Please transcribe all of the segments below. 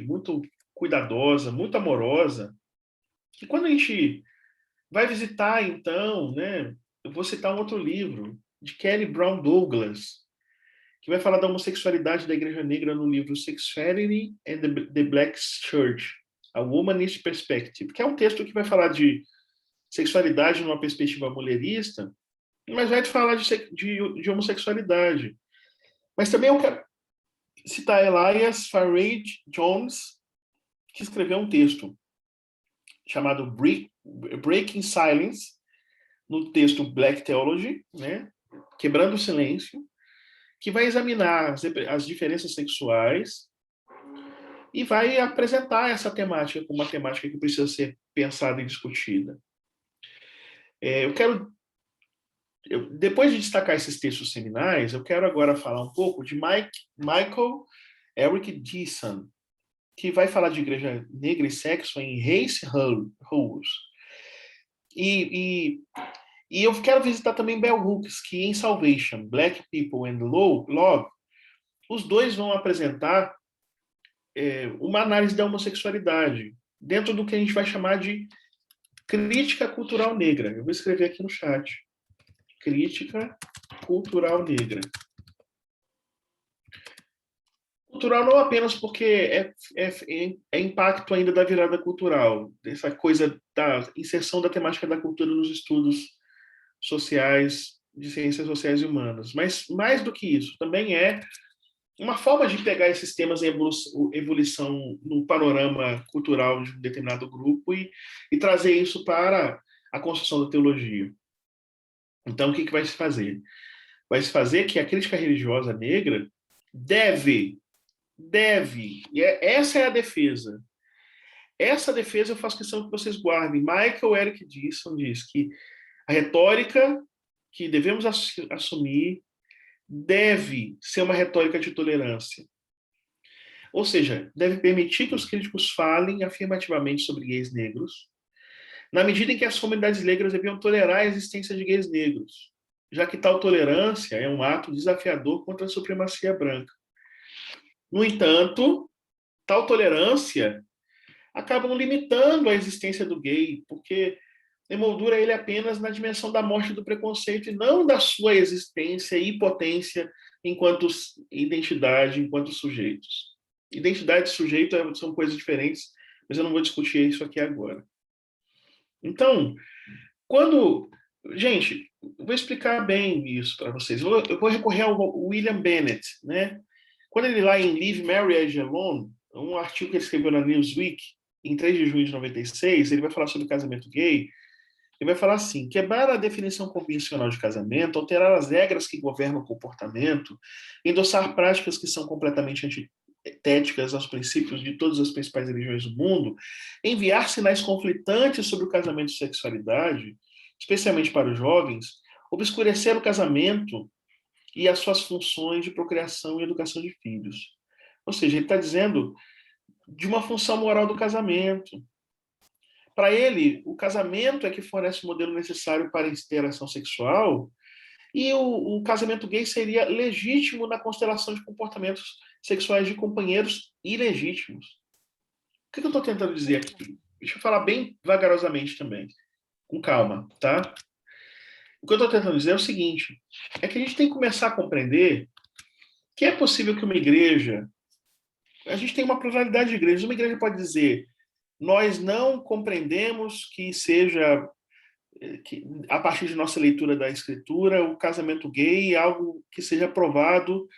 muito cuidadosa, muito amorosa, que quando a gente vai visitar, então, né, eu vou citar um outro livro, de Kelly Brown Douglas, que vai falar da homossexualidade da Igreja Negra no livro Sexuality and the Black Church, A Womanist Perspective, que é um texto que vai falar de sexualidade numa perspectiva mulherista, mas vai falar de homossexualidade. Mas também eu quero citar Elias Farage Jones, que escreveu um texto chamado Breaking Silence, no texto Black Theology, né? Quebrando o Silêncio, que vai examinar as diferenças sexuais e vai apresentar essa temática como uma temática que precisa ser pensada e discutida. Depois de destacar esses textos seminais, eu quero agora falar um pouco de Michael Eric Dyson, que vai falar de igreja negra e sexo em Race Rules. E eu quero visitar também Bell Hooks, que em Salvation, Black People and Love, os dois vão apresentar uma análise da homossexualidade, dentro do que a gente vai chamar de crítica cultural negra. Eu vou escrever aqui no chat. Crítica cultural negra. Cultural não apenas porque é impacto ainda da virada cultural, dessa coisa da inserção da temática da cultura nos estudos sociais, de ciências sociais e humanas, mas mais do que isso, também é uma forma de pegar esses temas em evolução no panorama cultural de um determinado grupo e trazer isso para a construção da teologia. Então, o que vai se fazer? Vai se fazer que a crítica religiosa negra deve, e essa é a defesa. Essa defesa eu faço questão que vocês guardem. Michael Eric Dyson diz que a retórica que devemos assumir deve ser uma retórica de tolerância. Ou seja, deve permitir que os críticos falem afirmativamente sobre gays negros, na medida em que as comunidades negras deviam tolerar a existência de gays negros, já que tal tolerância é um ato desafiador contra a supremacia branca. No entanto, tal tolerância acaba limitando a existência do gay, porque emoldura ele apenas na dimensão da morte do preconceito e não da sua existência e potência enquanto identidade, enquanto sujeitos. Identidade e sujeito são coisas diferentes, mas eu não vou discutir isso aqui agora. Então, gente, eu vou explicar bem isso para vocês. Eu vou recorrer ao William Bennett, né? Quando ele lá em Leave Marriage Alone, um artigo que ele escreveu na Newsweek, em 3 de junho de 96, ele vai falar sobre casamento gay. Ele vai falar assim: quebrar a definição convencional de casamento, alterar as regras que governam o comportamento, endossar práticas que são completamente antitéticas aos princípios de todas as principais religiões do mundo, enviar sinais conflitantes sobre o casamento e sexualidade, especialmente para os jovens, obscurecer o casamento e as suas funções de procriação e educação de filhos. Ou seja, ele está dizendo de uma função moral do casamento. Para ele, o casamento é que fornece o modelo necessário para a interação sexual e o casamento gay seria legítimo na constelação de comportamentos sexuais de companheiros ilegítimos. O que eu estou tentando dizer aqui? Deixa eu falar bem vagarosamente também, com calma, tá? O que eu estou tentando dizer é o seguinte, é que a gente tem que começar a compreender que é possível que uma igreja, a gente tem uma pluralidade de igrejas, uma igreja pode dizer: nós não compreendemos que seja, a partir de nossa leitura da Escritura, o casamento gay é algo que seja aprovado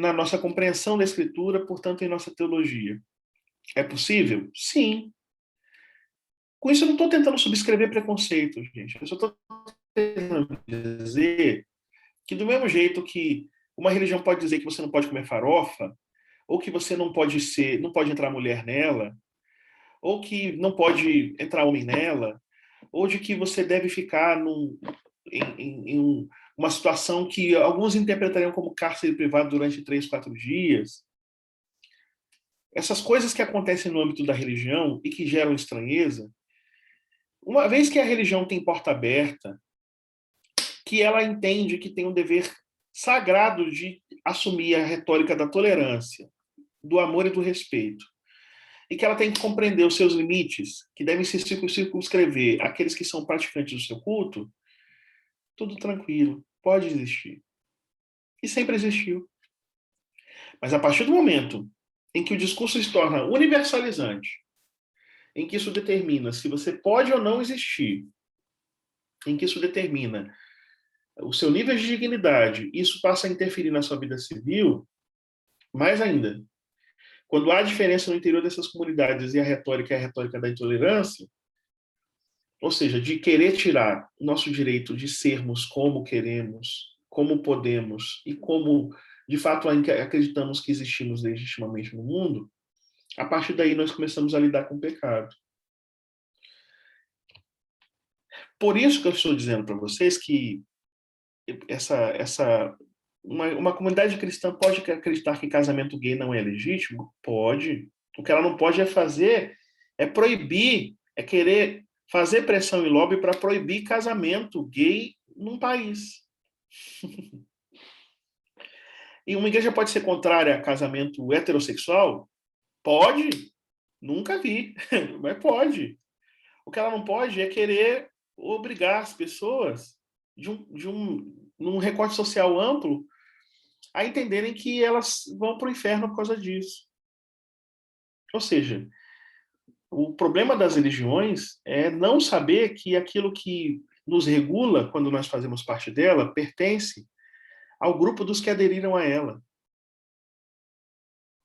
na nossa compreensão da Escritura, portanto, em nossa teologia. É possível? Sim. Com isso, eu não estou tentando subscrever preconceito, gente. Eu só estou tentando dizer que, do mesmo jeito que uma religião pode dizer que você não pode comer farofa, ou que você não pode entrar mulher nela, ou que não pode entrar homem nela, ou de que você deve ficar em uma situação que alguns interpretariam como cárcere privado durante 3, 4 dias. Essas coisas que acontecem no âmbito da religião e que geram estranheza, uma vez que a religião tem porta aberta, que ela entende que tem um dever sagrado de assumir a retórica da tolerância, do amor e do respeito. E que ela tem que compreender os seus limites, que devem se circunscrever aqueles que são praticantes do seu culto, tudo tranquilo, pode existir. E sempre existiu. Mas a partir do momento em que o discurso se torna universalizante, em que isso determina se você pode ou não existir, em que isso determina o seu nível de dignidade, isso passa a interferir na sua vida civil, mais ainda, quando há diferença no interior dessas comunidades e a retórica é a retórica da intolerância, ou seja, de querer tirar o nosso direito de sermos como queremos, como podemos e como, de fato, acreditamos que existimos legitimamente no mundo, a partir daí nós começamos a lidar com o pecado. Por isso que eu estou dizendo para vocês que uma comunidade cristã pode acreditar que casamento gay não é legítimo? Pode. O que ela não pode é proibir, é querer fazer pressão e lobby para proibir casamento gay num país. E uma igreja pode ser contrária a casamento heterossexual? Pode. Nunca vi, mas pode. O que ela não pode é querer obrigar as pessoas num recorte social amplo a entenderem que elas vão para o inferno por causa disso. Ou seja, o problema das religiões é não saber que aquilo que nos regula, quando nós fazemos parte dela, pertence ao grupo dos que aderiram a ela.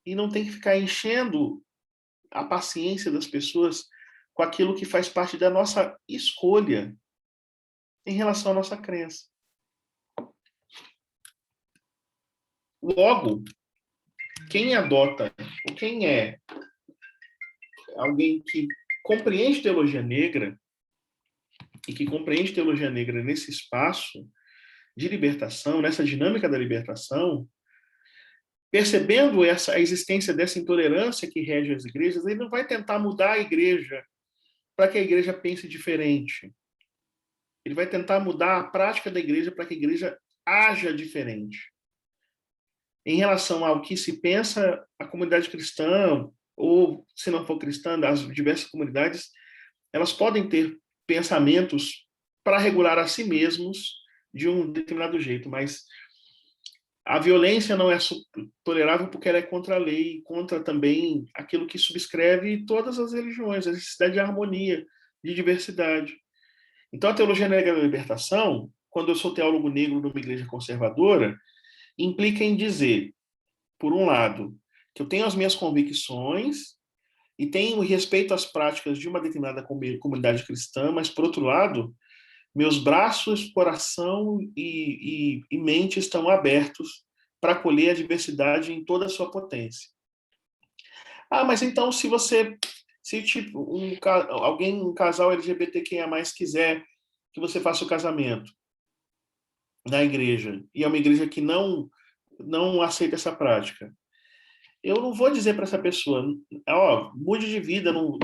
E não tem que ficar enchendo a paciência das pessoas com aquilo que faz parte da nossa escolha em relação à nossa crença. Logo, quem adota, ou quem é alguém que compreende teologia negra, e que compreende teologia negra nesse espaço de libertação, nessa dinâmica da libertação, percebendo a existência dessa intolerância que rege as igrejas, ele não vai tentar mudar a igreja para que a igreja pense diferente. Ele vai tentar mudar a prática da igreja para que a igreja haja diferente. Em relação ao que se pensa a comunidade cristã, ou se não for cristã, as diversas comunidades, elas podem ter pensamentos para regular a si mesmos de um determinado jeito, mas a violência não é tolerável porque ela é contra a lei, contra também aquilo que subscreve todas as religiões, a necessidade de harmonia, de diversidade. Então, a teologia negra da libertação, quando eu sou teólogo negro numa igreja conservadora, implica em dizer, por um lado, que eu tenho as minhas convicções e tenho respeito às práticas de uma determinada comunidade cristã, mas, por outro lado, meus braços, coração e mente estão abertos para acolher a diversidade em toda a sua potência. Ah, mas então se tipo, um casal LGBTQIA+, quiser que você faça o casamento na igreja, e é uma igreja que não aceita essa prática, eu não vou dizer para essa pessoa, mude de vida, não,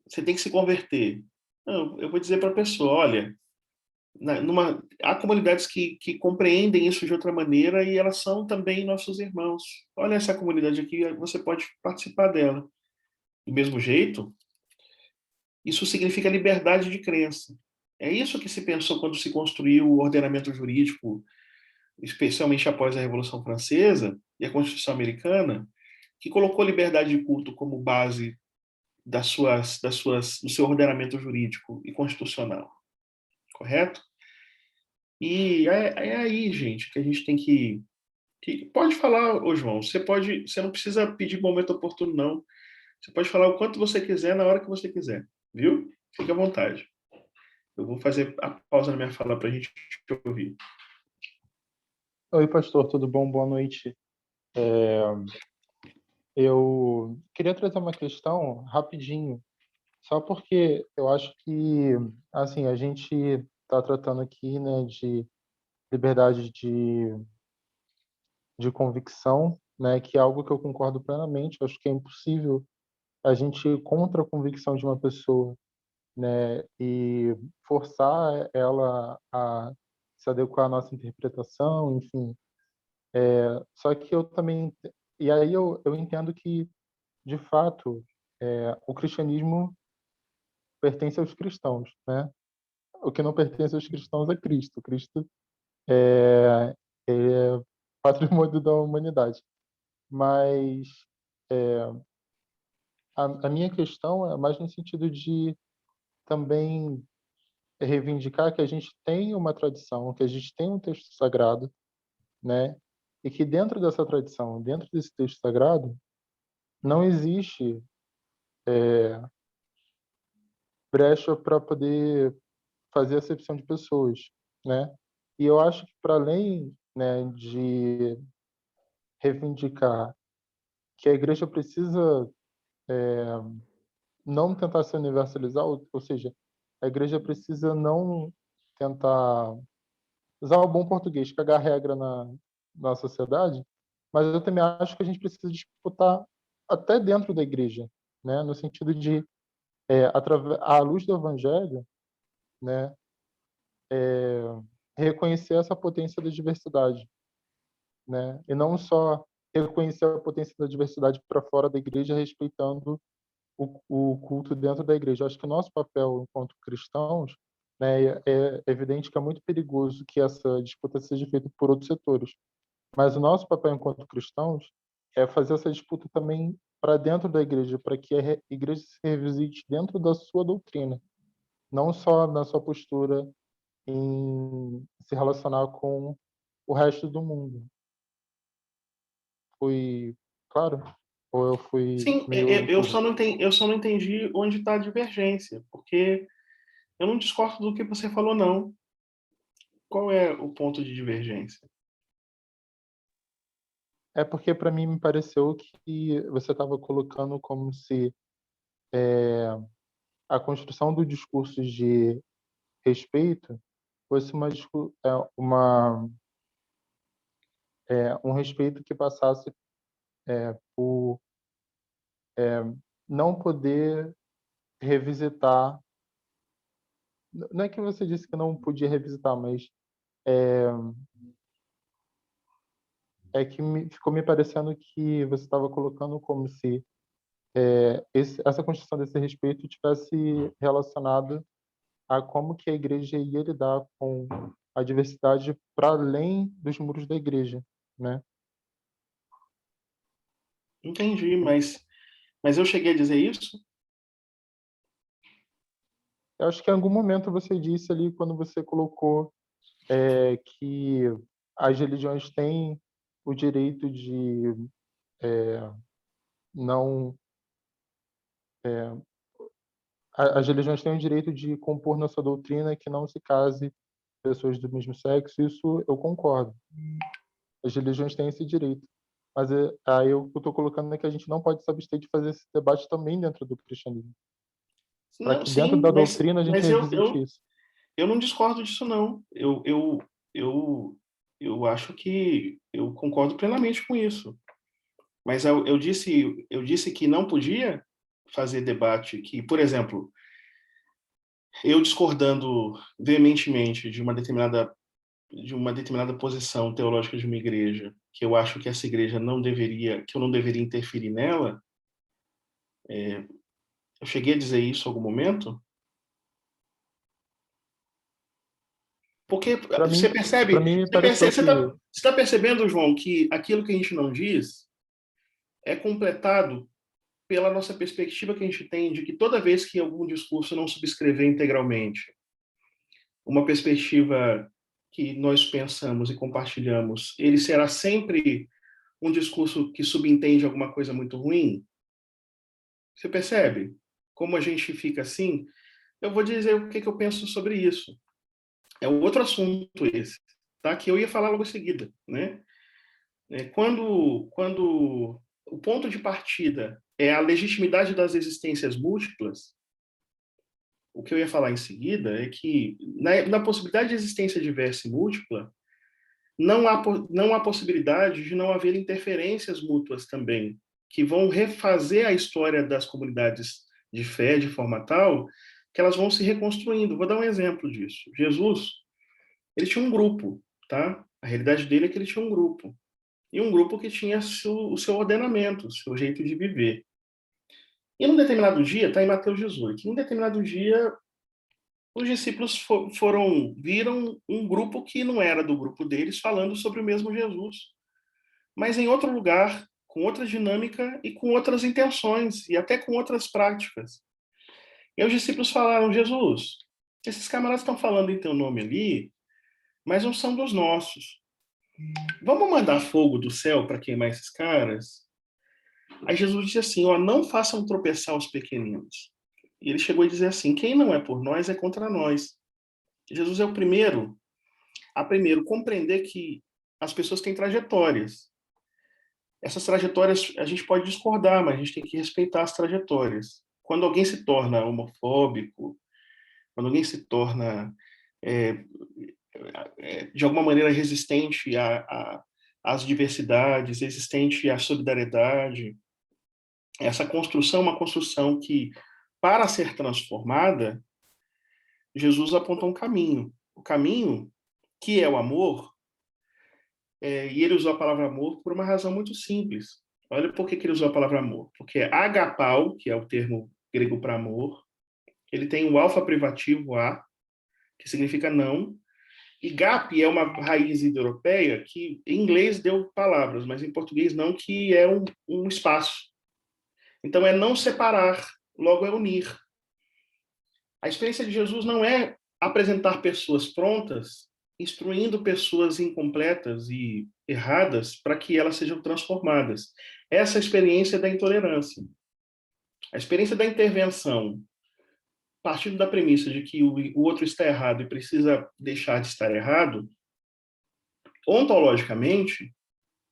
você tem que se converter. Não, eu vou dizer para a pessoa, olha, há comunidades que compreendem isso de outra maneira e elas são também nossos irmãos. Olha essa comunidade aqui, você pode participar dela. Do mesmo jeito, isso significa liberdade de crença. É isso que se pensou quando se construiu o ordenamento jurídico, especialmente após a Revolução Francesa e a Constituição Americana, que colocou a liberdade de culto como base do seu ordenamento jurídico e constitucional. Correto? E é aí, gente, que a gente tem que pode falar, ô João, você não precisa pedir momento oportuno, não. Você pode falar o quanto você quiser, na hora que você quiser, viu? Fique à vontade. Eu vou fazer a pausa na minha fala para a gente te ouvir. Oi, pastor, tudo bom? Boa noite. Eu queria trazer uma questão rapidinho, só porque eu acho que, assim, a gente está tratando aqui, né, de liberdade de convicção, né, que é algo que eu concordo plenamente. Eu acho que é impossível a gente ir contra a convicção de uma pessoa, né, e forçar ela a se adequar à nossa interpretação, enfim. Só que eu também E aí eu entendo que, de fato, o cristianismo pertence aos cristãos, né? O que não pertence aos cristãos é Cristo. Cristo é, é patrimônio da humanidade. Mas a minha questão é mais no sentido de também reivindicar que a gente tem uma tradição, que a gente tem um texto sagrado, né? E que dentro dessa tradição, dentro desse texto sagrado, não existe brecha para poder fazer acepção de pessoas, né? E eu acho que para além, né, de reivindicar que a igreja precisa não tentar se universalizar, ou seja, a igreja precisa não tentar usar o bom português, cagar regra na sociedade, mas eu também acho que a gente precisa disputar até dentro da igreja, né? No sentido de, à luz do evangelho, né, reconhecer essa potência da diversidade, né? E não só reconhecer a potência da diversidade para fora da igreja, respeitando o culto dentro da igreja. Eu acho que o nosso papel enquanto cristãos, né, é evidente que é muito perigoso que essa disputa seja feita por outros setores, mas o nosso papel enquanto cristãos é fazer essa disputa também para dentro da igreja, para que a igreja se revisite dentro da sua doutrina, não só na sua postura em se relacionar com o resto do mundo. Fui claro? Ou eu fui Sim, meio turvo? eu só não entendi onde está a divergência, porque eu não discordo do que você falou, não. Qual é o ponto de divergência? É porque para mim me pareceu que você estava colocando como se a construção do discurso de respeito fosse um respeito que passasse por não poder revisitar. Não é que você disse que não podia revisitar, mas é que ficou me parecendo que você estava colocando como se essa construção desse respeito tivesse relacionada a como que a igreja ia lidar com a diversidade para além dos muros da igreja, né? Entendi, mas eu cheguei a dizer isso? Eu acho que em algum momento você disse ali, quando você colocou que as religiões têm o direito de não. As religiões têm o direito de compor na sua doutrina que não se case pessoas do mesmo sexo, isso eu concordo. As religiões têm esse direito. Mas aí eu estou colocando é que a gente não pode se abster de fazer esse debate também dentro do cristianismo, para Não, que dentro sim, da doutrina a gente mas revisite isso. eu não discordo disso, não. Eu, eu acho que eu concordo plenamente com isso. Mas eu disse que não podia fazer debate, que, por exemplo, eu discordando veementemente de uma determinada posição teológica de uma igreja, que eu acho que essa igreja não deveria, que eu não deveria interferir nela, eu cheguei a dizer isso em algum momento, porque Para mim me pareceu você que está percebendo, João, que aquilo que a gente não diz é completado pela nossa perspectiva que a gente tem de que toda vez que algum discurso não subscrever integralmente uma perspectiva que nós pensamos e compartilhamos, ele será sempre um discurso que subentende alguma coisa muito ruim? Você percebe como a gente fica assim? Eu vou dizer o que eu penso sobre isso. É um outro assunto esse, tá? Que eu ia falar logo em seguida, né? Quando o ponto de partida é a legitimidade das existências múltiplas, o que eu ia falar em seguida é que na possibilidade de existência diversa e múltipla, não há possibilidade de não haver interferências mútuas também, que vão refazer a história das comunidades de fé de forma tal que elas vão se reconstruindo. Vou dar um exemplo disso. Jesus, ele tinha um grupo, tá? A realidade dele é que ele tinha um grupo. e um grupo que tinha o seu ordenamento, o seu jeito de viver. E num determinado dia, está em Mateus 18, num determinado dia, os discípulos viram um grupo que não era do grupo deles, falando sobre o mesmo Jesus, mas em outro lugar, com outra dinâmica e com outras intenções, e até com outras práticas. E os discípulos falaram: Jesus, esses camaradas estão falando em teu nome ali, mas não são dos nossos. Vamos mandar fogo do céu para queimar esses caras? Aí Jesus disse assim: ó, não façam tropeçar os pequeninos. E ele chegou a dizer assim: quem não é por nós é contra nós. Jesus é o primeiro a compreender que as pessoas têm trajetórias. Essas trajetórias a gente pode discordar, mas a gente tem que respeitar as trajetórias. Quando alguém se torna homofóbico, quando alguém se torna é, de alguma maneira resistente às diversidades, resistente à solidariedade, essa construção é uma construção que, para ser transformada, Jesus apontou um caminho. O caminho, que é o amor, e ele usou a palavra amor por uma razão muito simples. Olha por que ele usou a palavra amor. Porque agapau, que é o termo grego para amor, ele tem o alfa privativo a, que significa não, e gap é uma raiz indo-europeia que em inglês deu palavras, mas em português não, que é um espaço. Então é não separar, logo é unir. A experiência de Jesus não é apresentar pessoas prontas, instruindo pessoas incompletas e erradas para que elas sejam transformadas. Essa é a experiência da intolerância. A experiência da intervenção, partindo da premissa de que o outro está errado e precisa deixar de estar errado, ontologicamente,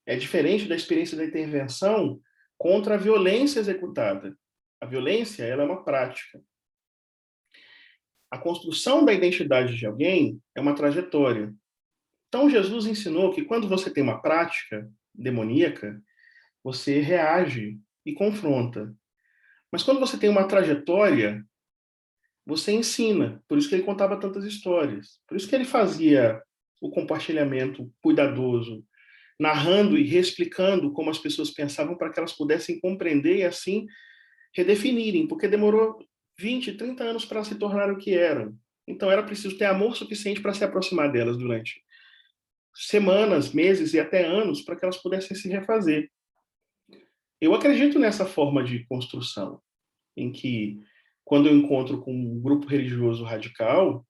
é diferente da experiência da intervenção contra a violência executada. A violência, ela é uma prática. A construção da identidade de alguém é uma trajetória. Então, Jesus ensinou que quando você tem uma prática demoníaca, você reage e confronta. Mas quando você tem uma trajetória, você ensina. Por isso que ele contava tantas histórias. Por isso que ele fazia o compartilhamento cuidadoso, narrando e reexplicando como as pessoas pensavam para que elas pudessem compreender e assim redefinirem, porque demorou 20, 30 anos para se tornar o que eram. Então era preciso ter amor suficiente para se aproximar delas durante semanas, meses e até anos para que elas pudessem se refazer. Eu acredito nessa forma de construção, em que quando eu encontro com um grupo religioso radical,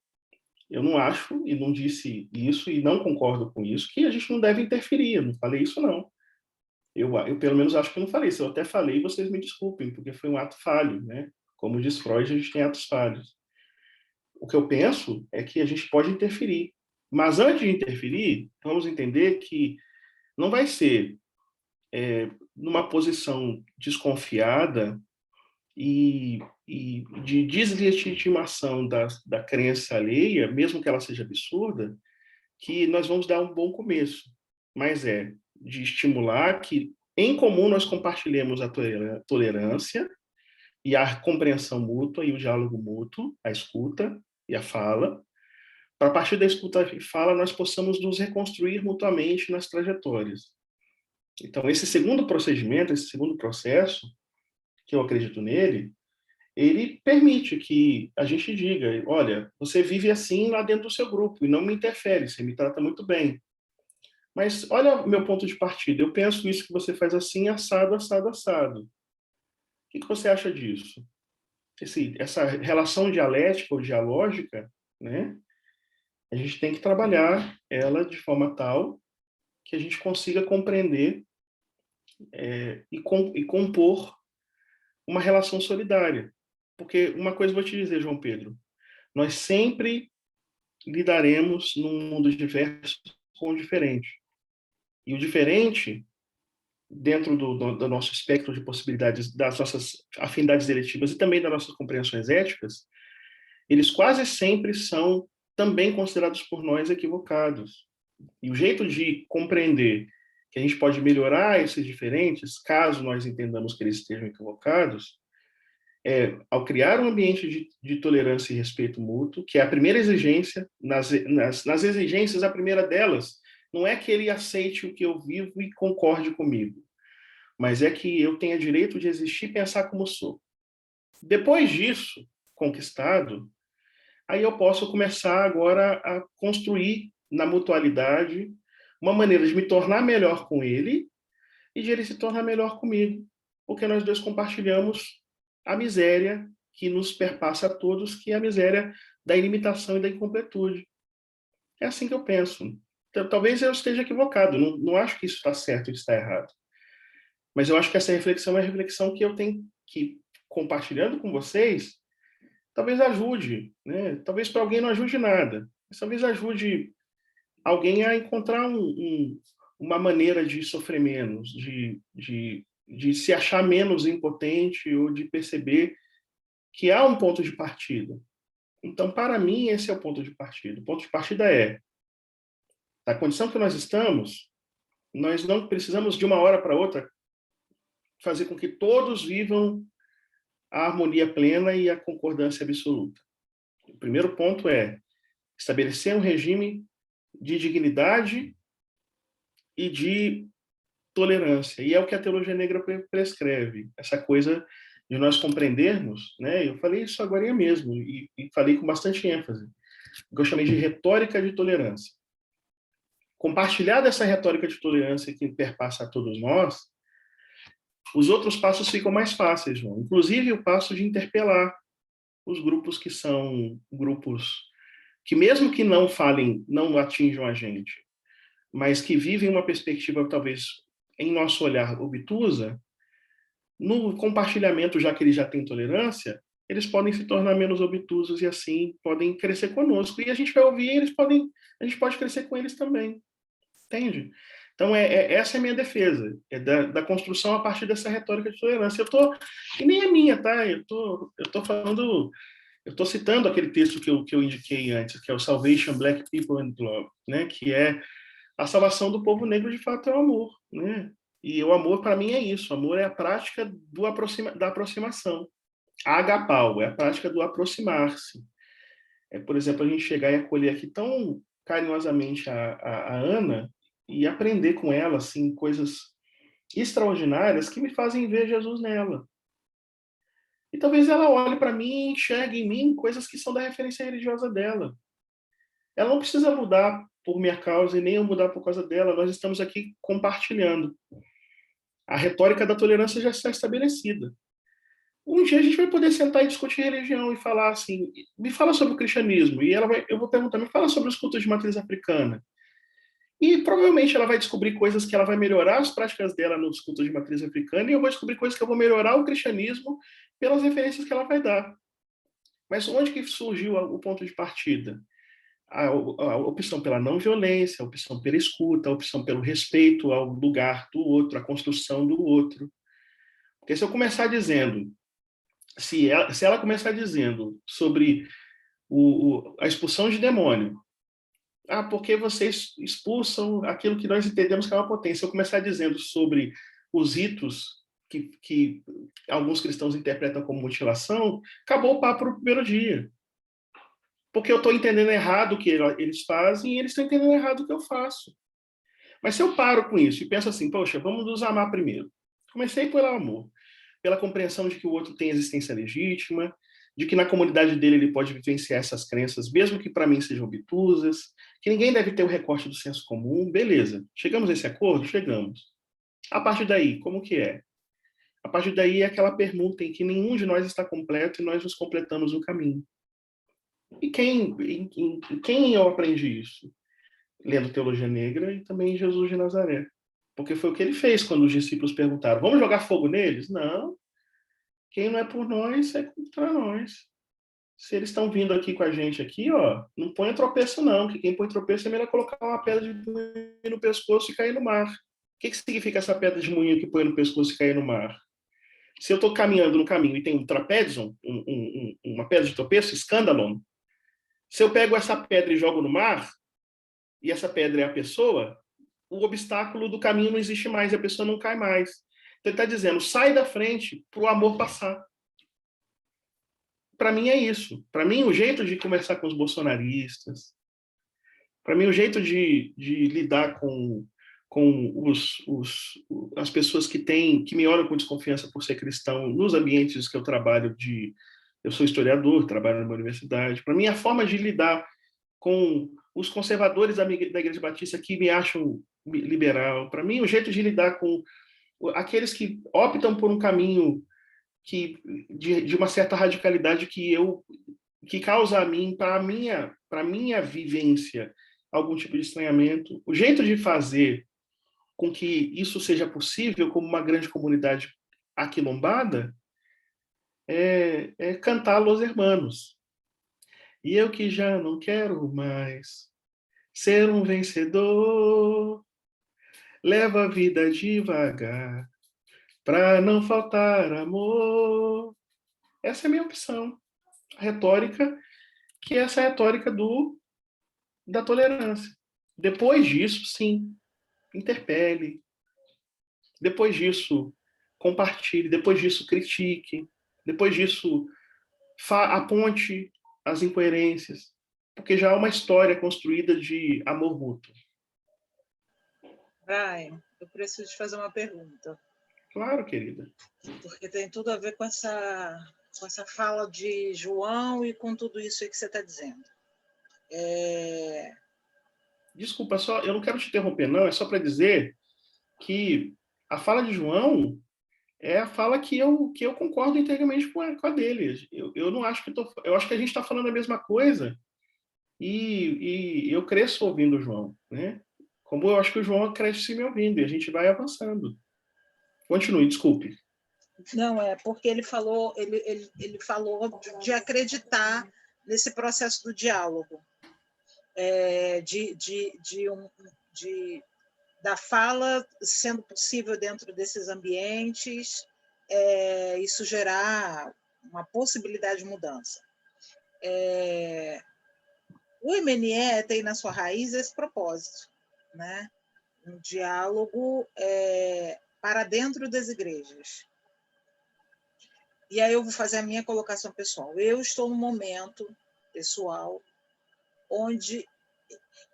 eu não acho, e não disse isso, e não concordo com isso, que a gente não deve interferir. Eu não falei isso, não. Eu pelo menos acho que não falei. Se eu até falei, vocês me desculpem, porque foi um ato falho, né? Como diz Freud, a gente tem atos falhos. O que eu penso é que a gente pode interferir. Mas antes de interferir, vamos entender que não vai ser numa posição desconfiada e de deslegitimação da crença alheia, mesmo que ela seja absurda, que nós vamos dar um bom começo. Mas é de estimular que, em comum, nós compartilhemos a tolerância e a compreensão mútua e o diálogo mútuo, a escuta e a fala, para a partir da escuta e fala nós possamos nos reconstruir mutuamente nas trajetórias. Então, esse segundo procedimento, esse segundo processo, que eu acredito nele, ele permite que a gente diga, olha, você vive assim lá dentro do seu grupo e não me interfere, você me trata muito bem. Mas olha o meu ponto de partida, eu penso isso que você faz assim, assado, assado, assado. O que você acha disso? Essa relação dialética ou dialógica, né? A gente tem que trabalhar ela de forma tal que a gente consiga compreender e compor uma relação solidária. Porque uma coisa eu vou te dizer, João Pedro, nós sempre lidaremos num mundo diverso com o diferente. E o diferente, dentro do nosso espectro de possibilidades, das nossas afinidades eletivas e também das nossas compreensões éticas, eles quase sempre são também considerados por nós equivocados. E o jeito de compreender que a gente pode melhorar esses diferentes, caso nós entendamos que eles estejam equivocados, ao criar um ambiente de tolerância e respeito mútuo, que é a primeira exigência, nas exigências, a primeira delas não é que ele aceite o que eu vivo e concorde comigo, mas é que eu tenha direito de existir e pensar como sou. Depois disso, conquistado, aí eu posso começar agora a construir na mutualidade uma maneira de me tornar melhor com ele e de ele se tornar melhor comigo, porque nós dois compartilhamos a miséria que nos perpassa a todos, que é a miséria da ilimitação e da incompletude. É assim que eu penso. Então, talvez eu esteja equivocado, não acho que isso está certo e está errado. Mas eu acho que essa reflexão é a reflexão que eu tenho que, compartilhando com vocês, talvez ajude, né? Talvez para alguém não ajude nada, mas talvez ajude alguém a encontrar uma maneira de sofrer menos, de se achar menos impotente ou de perceber que há um ponto de partida. Então, para mim, esse é o ponto de partida. O ponto de partida é, da condição que nós estamos, nós não precisamos de uma hora para outra fazer com que todos vivam a harmonia plena e a concordância absoluta. O primeiro ponto é estabelecer um regime de dignidade e de tolerância. E é o que a teologia negra prescreve, essa coisa de nós compreendermos, né? Eu falei isso agora mesmo, e falei com bastante ênfase, o que eu chamei de retórica de tolerância. Compartilhar dessa retórica de tolerância que perpassa a todos nós, os outros passos ficam mais fáceis, João. Inclusive o passo de interpelar os grupos que são grupos que, mesmo que não falem, não atinjam a gente, mas que vivem uma perspectiva, talvez, em nosso olhar, obtusa, no compartilhamento, já que eles já têm tolerância, eles podem se tornar menos obtusos e, assim, podem crescer conosco. E a gente vai ouvir, a gente pode crescer com eles também. Entende? Então, essa é a minha defesa, é da construção a partir dessa retórica de tolerância. E nem é minha, tá? Eu tô falando, eu tô citando aquele texto que eu indiquei antes, que é o Salvation, Black People and Love, né? Que é a salvação do povo negro, de fato, é o amor, né? E o amor, para mim, é isso. O amor é a prática da aproximação. A agapau é a prática do aproximar-se. Por exemplo, a gente chegar e acolher aqui tão carinhosamente a Ana e aprender com ela, assim, coisas extraordinárias que me fazem ver Jesus nela. E talvez ela olhe para mim e enxergue em mim coisas que são da referência religiosa dela. Ela não precisa mudar por minha causa e nem eu mudar por causa dela. Nós estamos aqui compartilhando. A retórica da tolerância já está estabelecida. Um dia a gente vai poder sentar e discutir religião e falar assim, me fala sobre o cristianismo. E eu vou perguntar, me fala sobre os cultos de matriz africana. E provavelmente ela vai descobrir coisas que ela vai melhorar as práticas dela nos cultos de matriz africana, e eu vou descobrir coisas que eu vou melhorar o cristianismo pelas referências que ela vai dar. Mas onde que surgiu o ponto de partida? A opção pela não violência, a opção pela escuta, a opção pelo respeito ao lugar do outro, a construção do outro. Porque se eu começar dizendo, se ela começar dizendo sobre a expulsão de demônio, porque vocês expulsam aquilo que nós entendemos que é uma potência. Se eu começar dizendo sobre os ritos que alguns cristãos interpretam como mutilação, acabou o papo no primeiro dia. Porque eu estou entendendo errado o que eles fazem e eles estão entendendo errado o que eu faço. Mas se eu paro com isso e penso assim, poxa, vamos nos amar primeiro. Comecei pelo amor, pela compreensão de que o outro tem existência legítima, de que na comunidade dele ele pode vivenciar essas crenças, mesmo que para mim sejam obtusas, que ninguém deve ter o recorte do senso comum, beleza. Chegamos a esse acordo? Chegamos. A partir daí, como que é? A partir daí é aquela pergunta em que nenhum de nós está completo e nós nos completamos no caminho. E quem eu aprendi isso? Lendo Teologia Negra e também Jesus de Nazaré. Porque foi o que ele fez quando os discípulos perguntaram, vamos jogar fogo neles? Não. Quem não é por nós é contra nós. Se eles estão vindo aqui com a gente aqui, ó, não põe tropeço não, que quem põe tropeço é melhor colocar uma pedra de moinho no pescoço e cair no mar. O que significa essa pedra de moinho que põe no pescoço e cair no mar? Se eu estou caminhando no caminho e tem um trapézio, uma pedra de tropeço, escândalo, se eu pego essa pedra e jogo no mar, e essa pedra é a pessoa, o obstáculo do caminho não existe mais, e a pessoa não cai mais. Então ele está dizendo, sai da frente para o amor passar. Para mim é isso. Para mim, o jeito de conversar com os bolsonaristas, Para mim, o jeito de lidar com as pessoas que me olham com desconfiança por ser cristão nos ambientes que eu trabalho eu sou historiador, trabalho numa universidade. Para mim, a forma de lidar com os conservadores da Igreja Batista que me acham liberal, para mim, o jeito de lidar com aqueles que optam por um caminho de uma certa radicalidade que causa a mim, para minha vivência, algum tipo de estranhamento. O jeito de fazer com que isso seja possível como uma grande comunidade aquilombada é cantar Los Hermanos. E eu que já não quero mais ser um vencedor, levo a vida devagar, para não faltar amor. Essa é a minha opção. A retórica, que é essa retórica da tolerância. Depois disso, sim, interpele. Depois disso, compartilhe. Depois disso, critique. Depois disso, aponte as incoerências. Porque já há uma história construída de amor mútuo. Brian, eu preciso te fazer uma pergunta. Claro, querida. Porque tem tudo a ver com essa fala de João e com tudo isso aí que você está dizendo. Desculpa, eu não quero te interromper, não. É só para dizer que a fala de João é a fala que eu concordo integralmente com a dele. Eu não acho eu acho que a gente está falando a mesma coisa e eu cresço ouvindo o João, né? Como eu acho que o João cresce me ouvindo e a gente vai avançando. Continue, desculpe. Não, porque ele falou de acreditar nesse processo do diálogo, da fala sendo possível dentro desses ambientes, isso gerar uma possibilidade de mudança. O MNE tem na sua raiz esse propósito, né? Um diálogo para dentro das igrejas. E aí eu vou fazer a minha colocação pessoal. Eu estou num momento pessoal onde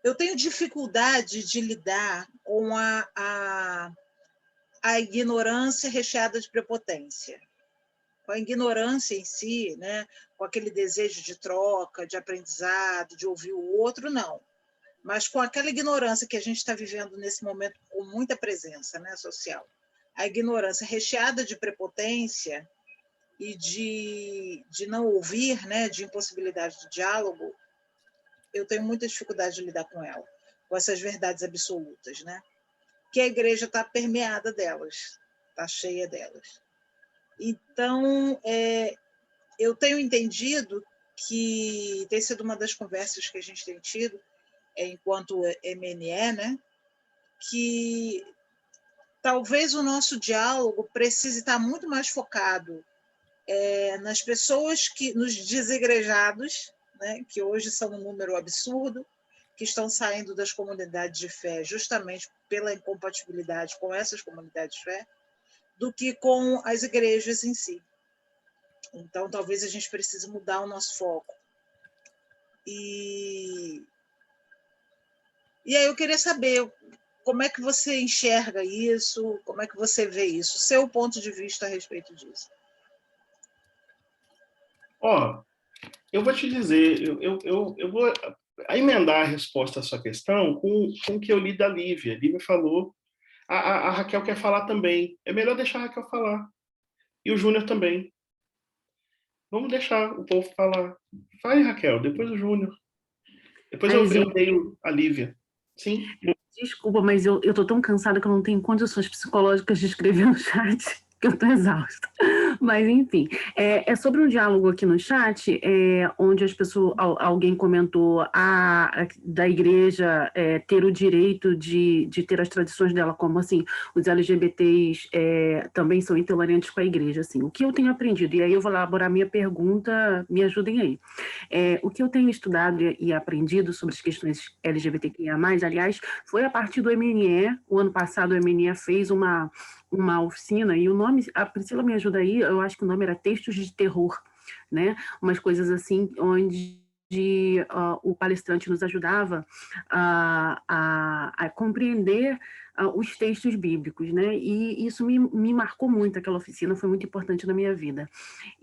eu tenho dificuldade de lidar com a ignorância recheada de prepotência. Com a ignorância em si, né? Com aquele desejo de troca, de aprendizado, de ouvir o outro, não. Mas com aquela ignorância que a gente está vivendo nesse momento com muita presença, né, social. A ignorância recheada de prepotência e de não ouvir, né, de impossibilidade de diálogo, eu tenho muita dificuldade de lidar com ela, com essas verdades absolutas, né? Que a igreja está permeada delas, está cheia delas. Então, eu tenho entendido que tem sido uma das conversas que a gente tem tido, enquanto MNE, né? Que talvez o nosso diálogo precise estar muito mais focado nas pessoas nos desigrejados, né, que hoje são um número absurdo, que estão saindo das comunidades de fé justamente pela incompatibilidade com essas comunidades de fé, do que com as igrejas em si. Então, talvez a gente precise mudar o nosso foco. E aí eu queria saber como é que você enxerga isso, como é que você vê isso, seu ponto de vista a respeito disso. Eu vou te dizer, eu vou emendar a resposta à sua questão com o que eu li da Lívia. A Lívia falou, a Raquel quer falar também. É melhor deixar a Raquel falar. E o Júnior também. Vamos deixar o povo falar. Vai, Raquel, depois o Júnior. Depois eu leio a Lívia. Sim? Desculpa, mas eu tô tão cansada que eu não tenho condições psicológicas de escrever no chat, que eu tô exausta. Mas, enfim, é sobre um diálogo aqui no chat, onde alguém comentou da igreja ter o direito de ter as tradições dela, como assim, os LGBTs também são intolerantes com a igreja, assim. O que eu tenho aprendido, e aí eu vou elaborar minha pergunta, me ajudem aí. O que eu tenho estudado e aprendido sobre as questões LGBTQIA+, aliás, foi a partir do MNE. O ano passado o MNE fez uma oficina, e o nome, a Priscila me ajuda aí, eu acho que o nome era Textos de Terror, né? Umas coisas assim, onde o palestrante nos ajudava a compreender os textos bíblicos, né? E isso me marcou muito, aquela oficina foi muito importante na minha vida.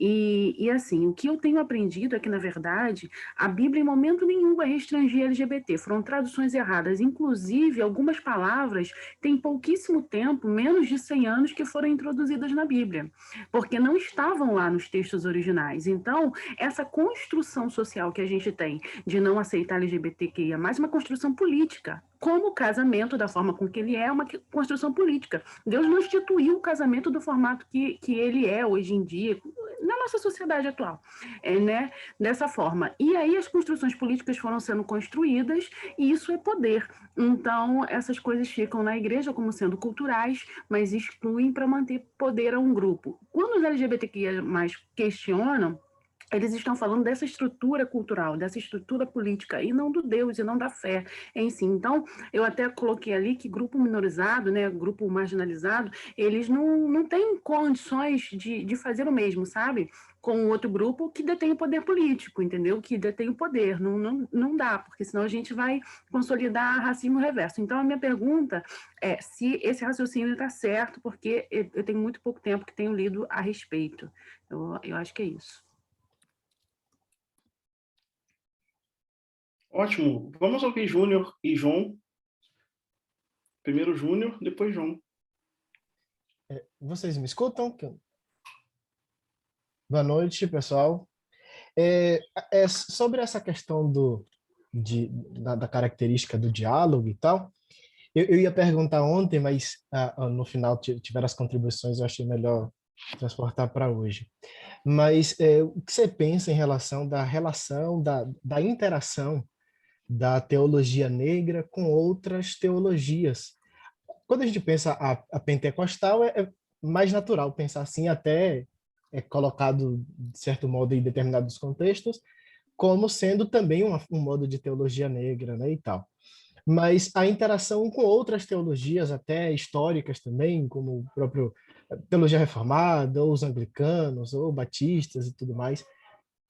E assim, o que eu tenho aprendido é que, na verdade, a Bíblia em momento nenhum vai restringir LGBT, foram traduções erradas, inclusive algumas palavras têm pouquíssimo tempo, menos de 100 anos, que foram introduzidas na Bíblia, porque não estavam lá nos textos originais. Então, essa construção social que a gente tem de não aceitar LGBTQIA+, uma construção política, como o casamento, da forma com que ele é uma construção política. Deus não instituiu o casamento do formato que ele é hoje em dia, na nossa sociedade atual, né? Dessa forma. E aí as construções políticas foram sendo construídas, e isso é poder. Então, essas coisas ficam na igreja como sendo culturais, mas excluem para manter poder a um grupo. Quando os LGBTQIA+ questionam, eles estão falando dessa estrutura cultural, dessa estrutura política, e não do Deus, e não da fé em si. Então, eu até coloquei ali que grupo minorizado, né, grupo marginalizado, eles não têm condições de fazer o mesmo, sabe? Com o outro grupo que detém o poder político, entendeu? Que detém o poder. Não dá, porque senão a gente vai consolidar racismo reverso. Então, a minha pergunta é se esse raciocínio está certo, porque eu tenho muito pouco tempo que tenho lido a respeito. Eu acho que é isso. Ótimo. Vamos ouvir Júnior e João. Primeiro Júnior, depois João. Vocês me escutam? Boa noite, pessoal. Sobre essa questão da característica do diálogo e tal, eu ia perguntar ontem, mas no final tiveram as contribuições, eu achei melhor transportar para hoje. Mas o que você pensa em relação da interação da teologia negra com outras teologias? Quando a gente pensa a pentecostal, é mais natural pensar assim, até é colocado, de certo modo, em determinados contextos, como sendo também um modo de teologia negra, né, e tal. Mas a interação com outras teologias, até históricas também, como o próprio teologia reformada, ou os anglicanos, ou batistas e tudo mais,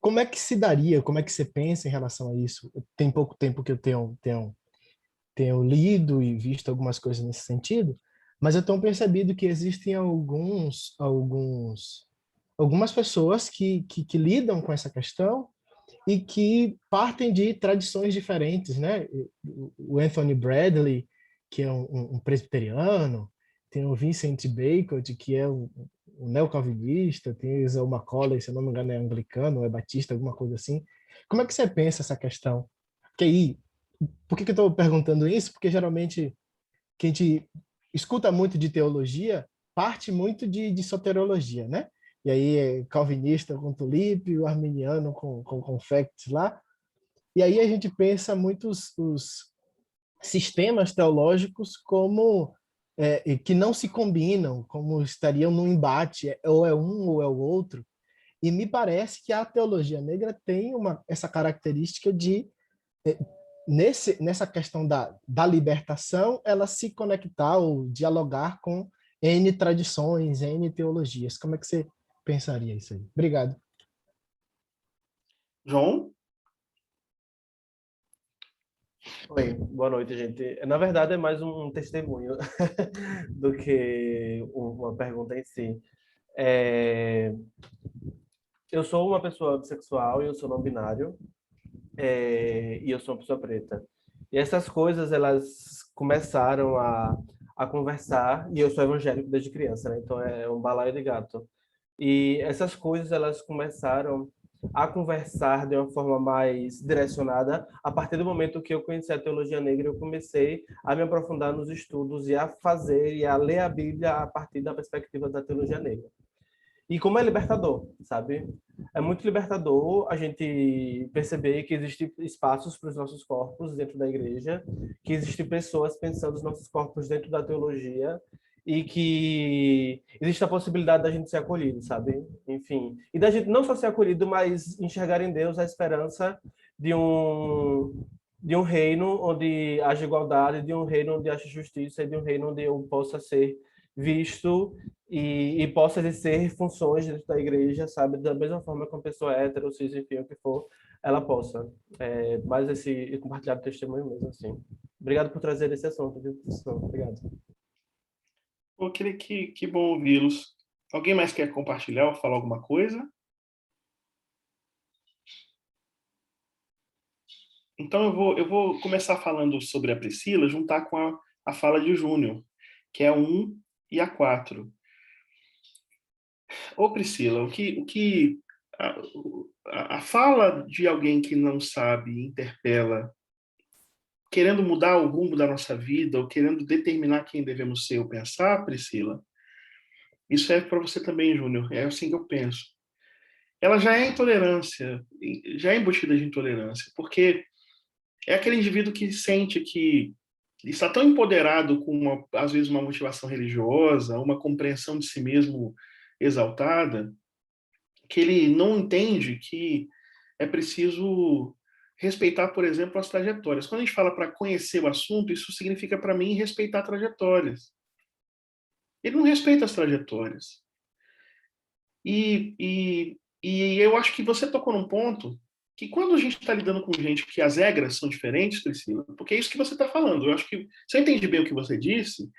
como é que se daria, como é que você pensa em relação a isso? Tem pouco tempo que eu tenho lido e visto algumas coisas nesse sentido, mas eu tenho percebido que existem algumas pessoas que lidam com essa questão e que partem de tradições diferentes, né? O Anthony Bradley, que é um presbiteriano, tem o Vincent Bacon, que é um neocalvinista, tem o Isaiah Macaulay, se eu não me engano é anglicano, ou é batista, alguma coisa assim. Como é que você pensa essa questão? Porque aí, por que eu estou perguntando isso? Porque geralmente que a gente escuta muito de teologia parte muito de soteriologia, né? E aí é calvinista com Tulip, o arminiano com Facts lá. E aí a gente pensa muito os sistemas teológicos como que não se combinam, como estariam num embate, ou é um ou é o outro. E me parece que a teologia negra tem essa característica de nessa questão da libertação, ela se conectar ou dialogar com N tradições, N teologias. Como é que você pensaria isso aí? Obrigado. João? Oi, boa noite, gente. Na verdade, é mais um testemunho do que uma pergunta em si. Eu sou uma pessoa bissexual e eu sou não binário. E eu sou uma pessoa preta. E essas coisas, elas começaram a conversar, e eu sou evangélico desde criança, né? Então é um balaio de gato. E essas coisas, elas começaram a conversar de uma forma mais direcionada a partir do momento que eu conheci a teologia negra. Eu comecei a me aprofundar nos estudos e a fazer e a ler a Bíblia a partir da perspectiva da teologia negra. E como é libertador, sabe? É muito libertador a gente perceber que existem espaços para os nossos corpos dentro da igreja, que existem pessoas pensando os nossos corpos dentro da teologia e que existe a possibilidade da gente ser acolhido, sabe? Enfim, e da gente não só ser acolhido, mas enxergar em Deus a esperança de um reino onde haja igualdade, de um reino onde haja justiça e de um reino onde eu possa ser visto e possa exercer funções dentro da igreja, sabe? Da mesma forma que uma pessoa hétero, cis, enfim, o que for, ela possa. Mais esse compartilhar do testemunho mesmo, assim. Obrigado por trazer esse assunto, viu, professor? Obrigado. Pô, que bom ouvi-los. Alguém mais quer compartilhar ou falar alguma coisa? Então eu vou começar falando sobre a Priscila, juntar com a fala de Júnior, que é a 1 e a 4. Ô Priscila, a fala de alguém que não sabe interpela, querendo mudar o rumo da nossa vida, ou querendo determinar quem devemos ser ou pensar, Priscila, isso é para você também, Júnior, é assim que eu penso. Ela já é intolerância, já é embutida de intolerância, porque é aquele indivíduo que sente que está tão empoderado com, às vezes, uma motivação religiosa, uma compreensão de si mesmo exaltada, que ele não entende que é preciso respeitar, por exemplo, as trajetórias. Quando a gente fala para conhecer o assunto, isso significa, para mim, respeitar trajetórias. Ele não respeita as trajetórias. E eu acho que você tocou num ponto que quando a gente está lidando com gente que as regras são diferentes, Priscila, porque é isso que você está falando. Eu acho que, se eu entendi bem o que você disse, você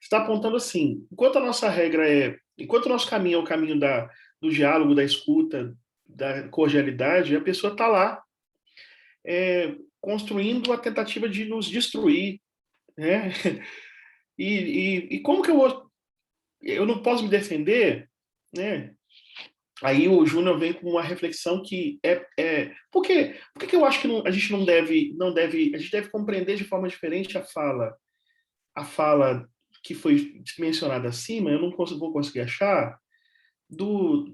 está apontando assim, enquanto o nosso caminho é o caminho do diálogo, da escuta, da cordialidade, a pessoa está lá construindo a tentativa de nos destruir, né? E como que eu não posso me defender, né? Aí o Júnior vem com uma reflexão que por que eu acho que a gente a gente deve compreender de forma diferente a fala que foi mencionada acima, eu não vou conseguir achar,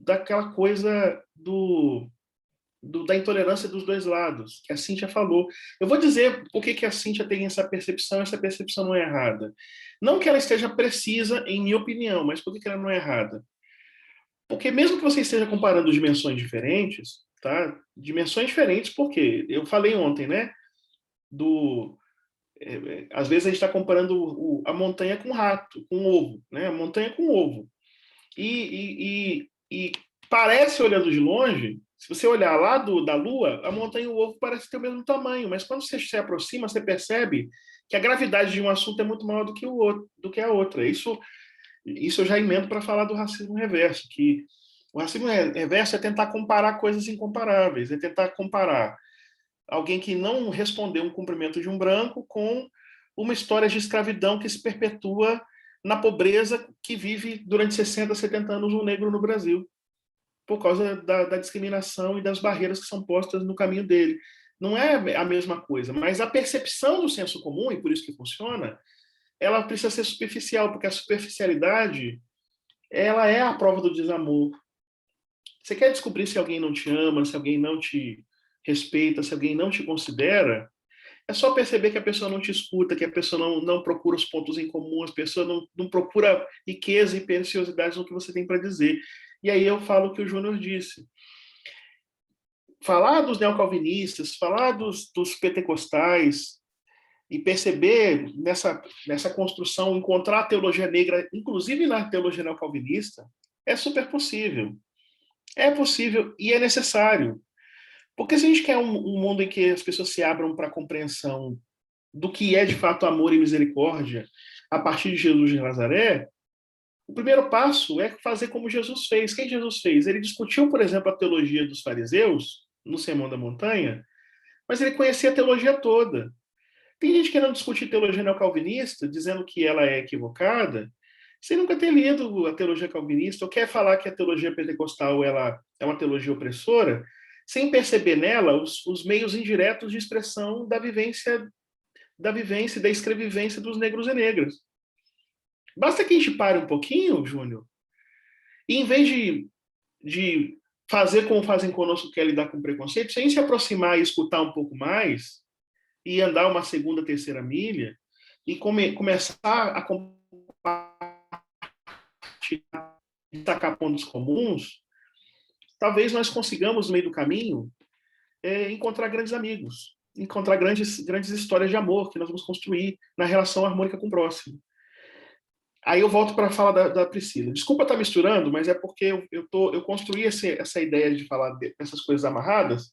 daquela coisa da intolerância dos dois lados, que a Cíntia falou. Eu vou dizer por que a Cíntia tem essa percepção não é errada. Não que ela esteja precisa, em minha opinião, mas por que ela não é errada? Porque mesmo que você esteja comparando dimensões diferentes, tá? Dimensões diferentes, porque eu falei ontem, né? Às vezes a gente está comparando a montanha com o rato, com o ovo, né? A montanha com o ovo. E parece, olhando de longe, se você olhar lá da Lua, a montanha e o ovo parecem ter o mesmo tamanho, mas quando você se aproxima, você percebe que a gravidade de um assunto é muito maior do que o outro, do que a outra. Isso eu já emendo para falar do racismo reverso, que o racismo reverso é tentar comparar coisas incomparáveis, é tentar comparar alguém que não respondeu um cumprimento de um branco com uma história de escravidão que se perpetua na pobreza que vive durante 60, 70 anos um negro no Brasil, por causa da discriminação e das barreiras que são postas no caminho dele. Não é a mesma coisa, mas a percepção do senso comum, e por isso que funciona, ela precisa ser superficial, porque a superficialidade ela é a prova do desamor. Você quer descobrir se alguém não te ama, se alguém não te respeita, se alguém não te considera, é só perceber que a pessoa não te escuta, que a pessoa não procura os pontos em comum, a pessoa não procura riqueza e preciosidade no que você tem para dizer. E aí eu falo o que o Júnior disse. Falar dos neocalvinistas, falar dos pentecostais, e perceber nessa construção, encontrar a teologia negra, inclusive na teologia neocalvinista, é super possível. É possível e é necessário. Porque se a gente quer um mundo em que as pessoas se abram para a compreensão do que é de fato amor e misericórdia a partir de Jesus de Nazaré, o primeiro passo é fazer como Jesus fez. Quem Jesus fez? Ele discutiu, por exemplo, a teologia dos fariseus no Sermão da Montanha, mas ele conhecia a teologia toda. Tem gente querendo discutir teologia neocalvinista, dizendo que ela é equivocada, sem nunca ter lido a teologia calvinista, ou quer falar que a teologia pentecostal ela é uma teologia opressora, sem perceber nela os meios indiretos de expressão da vivência e da escrevivência dos negros e negras. Basta que a gente pare um pouquinho, Júnior, e em vez de fazer como fazem conosco, que é lidar com preconceito, se a gente se aproximar e escutar um pouco mais, e andar uma segunda, terceira milha, e começar a destacar pontos comuns, talvez nós consigamos, no meio do caminho, encontrar grandes amigos, encontrar grandes histórias de amor que nós vamos construir na relação harmônica com o próximo. Aí eu volto para a fala da Priscila. Desculpa estar misturando, mas é porque eu construí essa ideia de falar dessas coisas amarradas.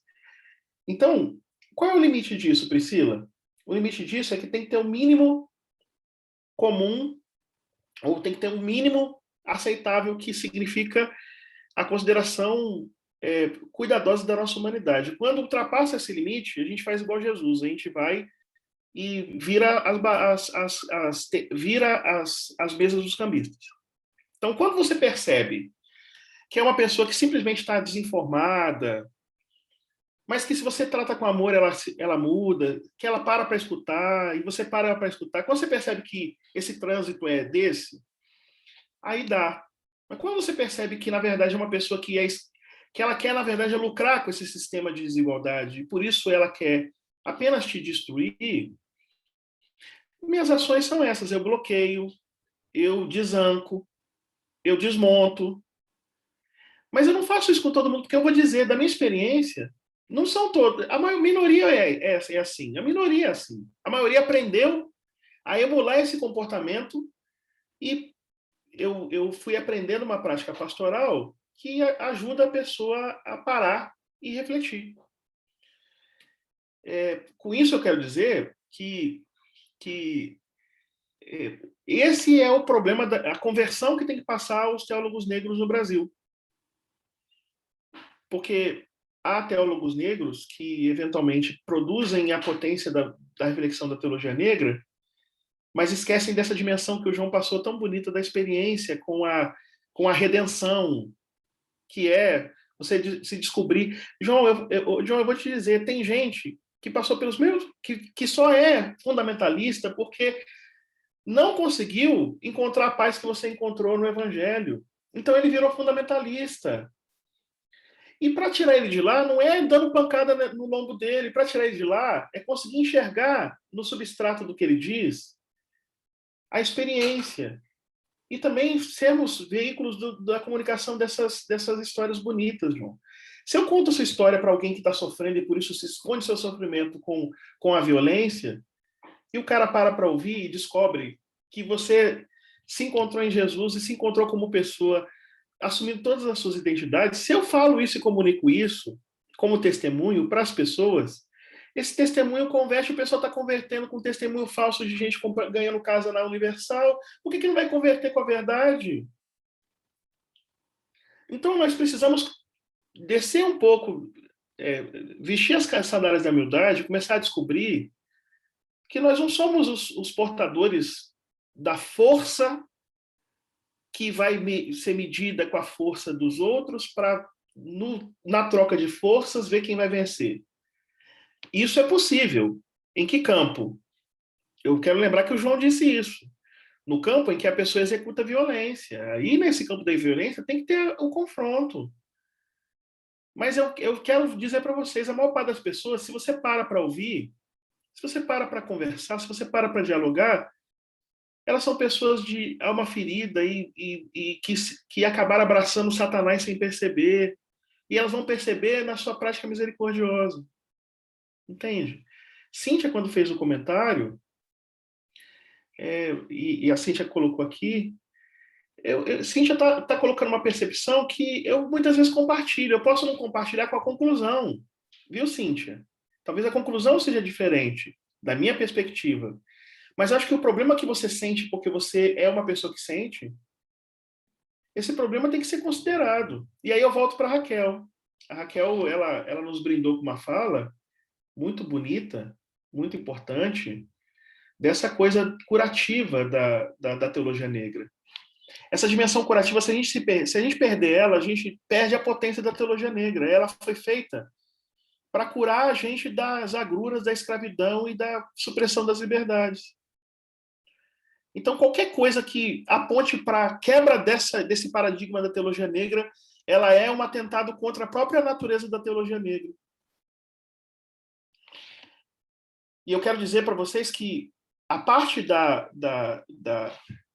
Então, qual é o limite disso, Priscila? O limite disso é que tem que ter um mínimo comum, ou tem que ter um mínimo aceitável, que significa a consideração cuidadosa da nossa humanidade. Quando ultrapassa esse limite, a gente faz igual Jesus, a gente vai e vira as mesas dos cambistas. Então, quando você percebe que é uma pessoa que simplesmente está desinformada, mas que se você trata com amor, ela muda, que ela para escutar, e você para escutar, quando você percebe que esse trânsito é desse, aí dá. Mas quando você percebe que, na verdade, é uma pessoa que ela quer, na verdade, lucrar com esse sistema de desigualdade, e por isso ela quer apenas te destruir, minhas ações são essas: eu bloqueio, eu desanco, eu desmonto. Mas eu não faço isso com todo mundo, porque eu vou dizer, da minha experiência, não são todos. A minoria é assim. A minoria é assim. A maioria aprendeu a emular esse comportamento, e eu fui aprendendo uma prática pastoral que ajuda a pessoa a parar e refletir. Com isso, eu quero dizer que esse é o problema da conversão que tem que passar os teólogos negros no Brasil. Porque há teólogos negros que, eventualmente, produzem a potência da reflexão da teologia negra, mas esquecem dessa dimensão que o João passou tão bonita da experiência com a redenção, que é você se descobrir. João, eu vou te dizer, tem gente que passou pelos mesmos, que só é fundamentalista porque não conseguiu encontrar a paz que você encontrou no Evangelho. Então ele virou fundamentalista. E para tirar ele de lá, não é dando pancada no lombo dele. Para tirar ele de lá, é conseguir enxergar no substrato do que ele diz a experiência. E também sermos veículos da comunicação dessas histórias bonitas, João. Se eu conto essa história para alguém que está sofrendo e por isso se esconde seu sofrimento com a violência, e o cara para ouvir e descobre que você se encontrou em Jesus e se encontrou como pessoa, assumindo todas as suas identidades, se eu falo isso e comunico isso como testemunho para as pessoas, esse testemunho converte, o pessoal está convertendo com testemunho falso de gente ganhando casa na Universal. Por que não vai converter com a verdade? Então, nós precisamos descer um pouco, vestir as sandálias da humildade, começar a descobrir que nós não somos os portadores da força que vai ser medida com a força dos outros para, na troca de forças, ver quem vai vencer. Isso é possível. Em que campo? Eu quero lembrar que o João disse isso. No campo em que a pessoa executa violência. Aí, nesse campo da violência, tem que ter um confronto. Mas eu quero dizer para vocês, a maior parte das pessoas, se você para ouvir, se você para conversar, se você para dialogar, elas são pessoas de alma ferida e que acabaram abraçando Satanás sem perceber. E elas vão perceber na sua prática misericordiosa. Entende? Cíntia, quando fez o comentário, e a Cíntia colocou aqui, Cíntia está colocando uma percepção que eu muitas vezes compartilho. Eu posso não compartilhar com a conclusão. Viu, Cíntia? Talvez a conclusão seja diferente, da minha perspectiva. Mas acho que o problema que você sente porque você é uma pessoa que sente, esse problema tem que ser considerado. E aí eu volto para a Raquel. A Raquel, ela nos brindou com uma fala muito bonita, muito importante, dessa coisa curativa da teologia negra. Essa dimensão curativa, se a gente perder ela, a gente perde a potência da teologia negra. Ela foi feita para curar a gente das agruras da escravidão e da supressão das liberdades. Então, qualquer coisa que aponte para a quebra desse paradigma da teologia negra, ela é um atentado contra a própria natureza da teologia negra. E eu quero dizer para vocês que a parte da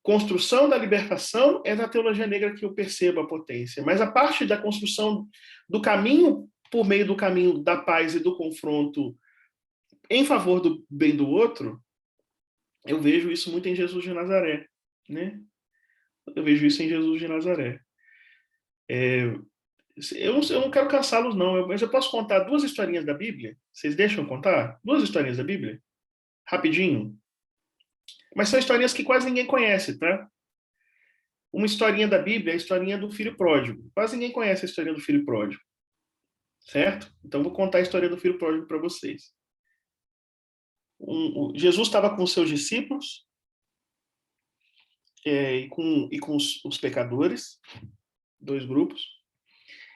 construção da libertação é da teologia negra que eu percebo a potência, mas a parte da construção do caminho, por meio do caminho da paz e do confronto em favor do bem do outro, eu vejo isso muito em Jesus de Nazaré, né? Eu vejo isso em Jesus de Nazaré. Eu não quero cansá-los, não, mas eu posso contar duas historinhas da Bíblia? Vocês deixam eu contar? Duas historinhas da Bíblia? Rapidinho. Mas são historinhas que quase ninguém conhece, tá? Uma historinha da Bíblia é a historinha do filho pródigo. Quase ninguém conhece a historinha do filho pródigo, certo? Então vou contar a história do filho pródigo para vocês. Jesus estava com os seus discípulos e com os pecadores, dois grupos.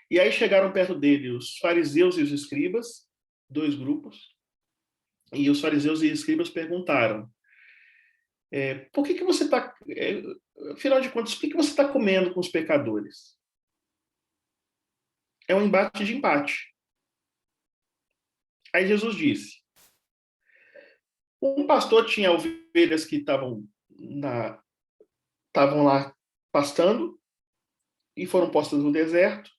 E aí chegaram perto dele os fariseus e os escribas, dois grupos. E os fariseus e escribas perguntaram: por que você está, afinal de contas, por que você está comendo com os pecadores? É um embate de empate. Aí Jesus disse: um pastor tinha ovelhas que estavam lá pastando e foram postas no deserto,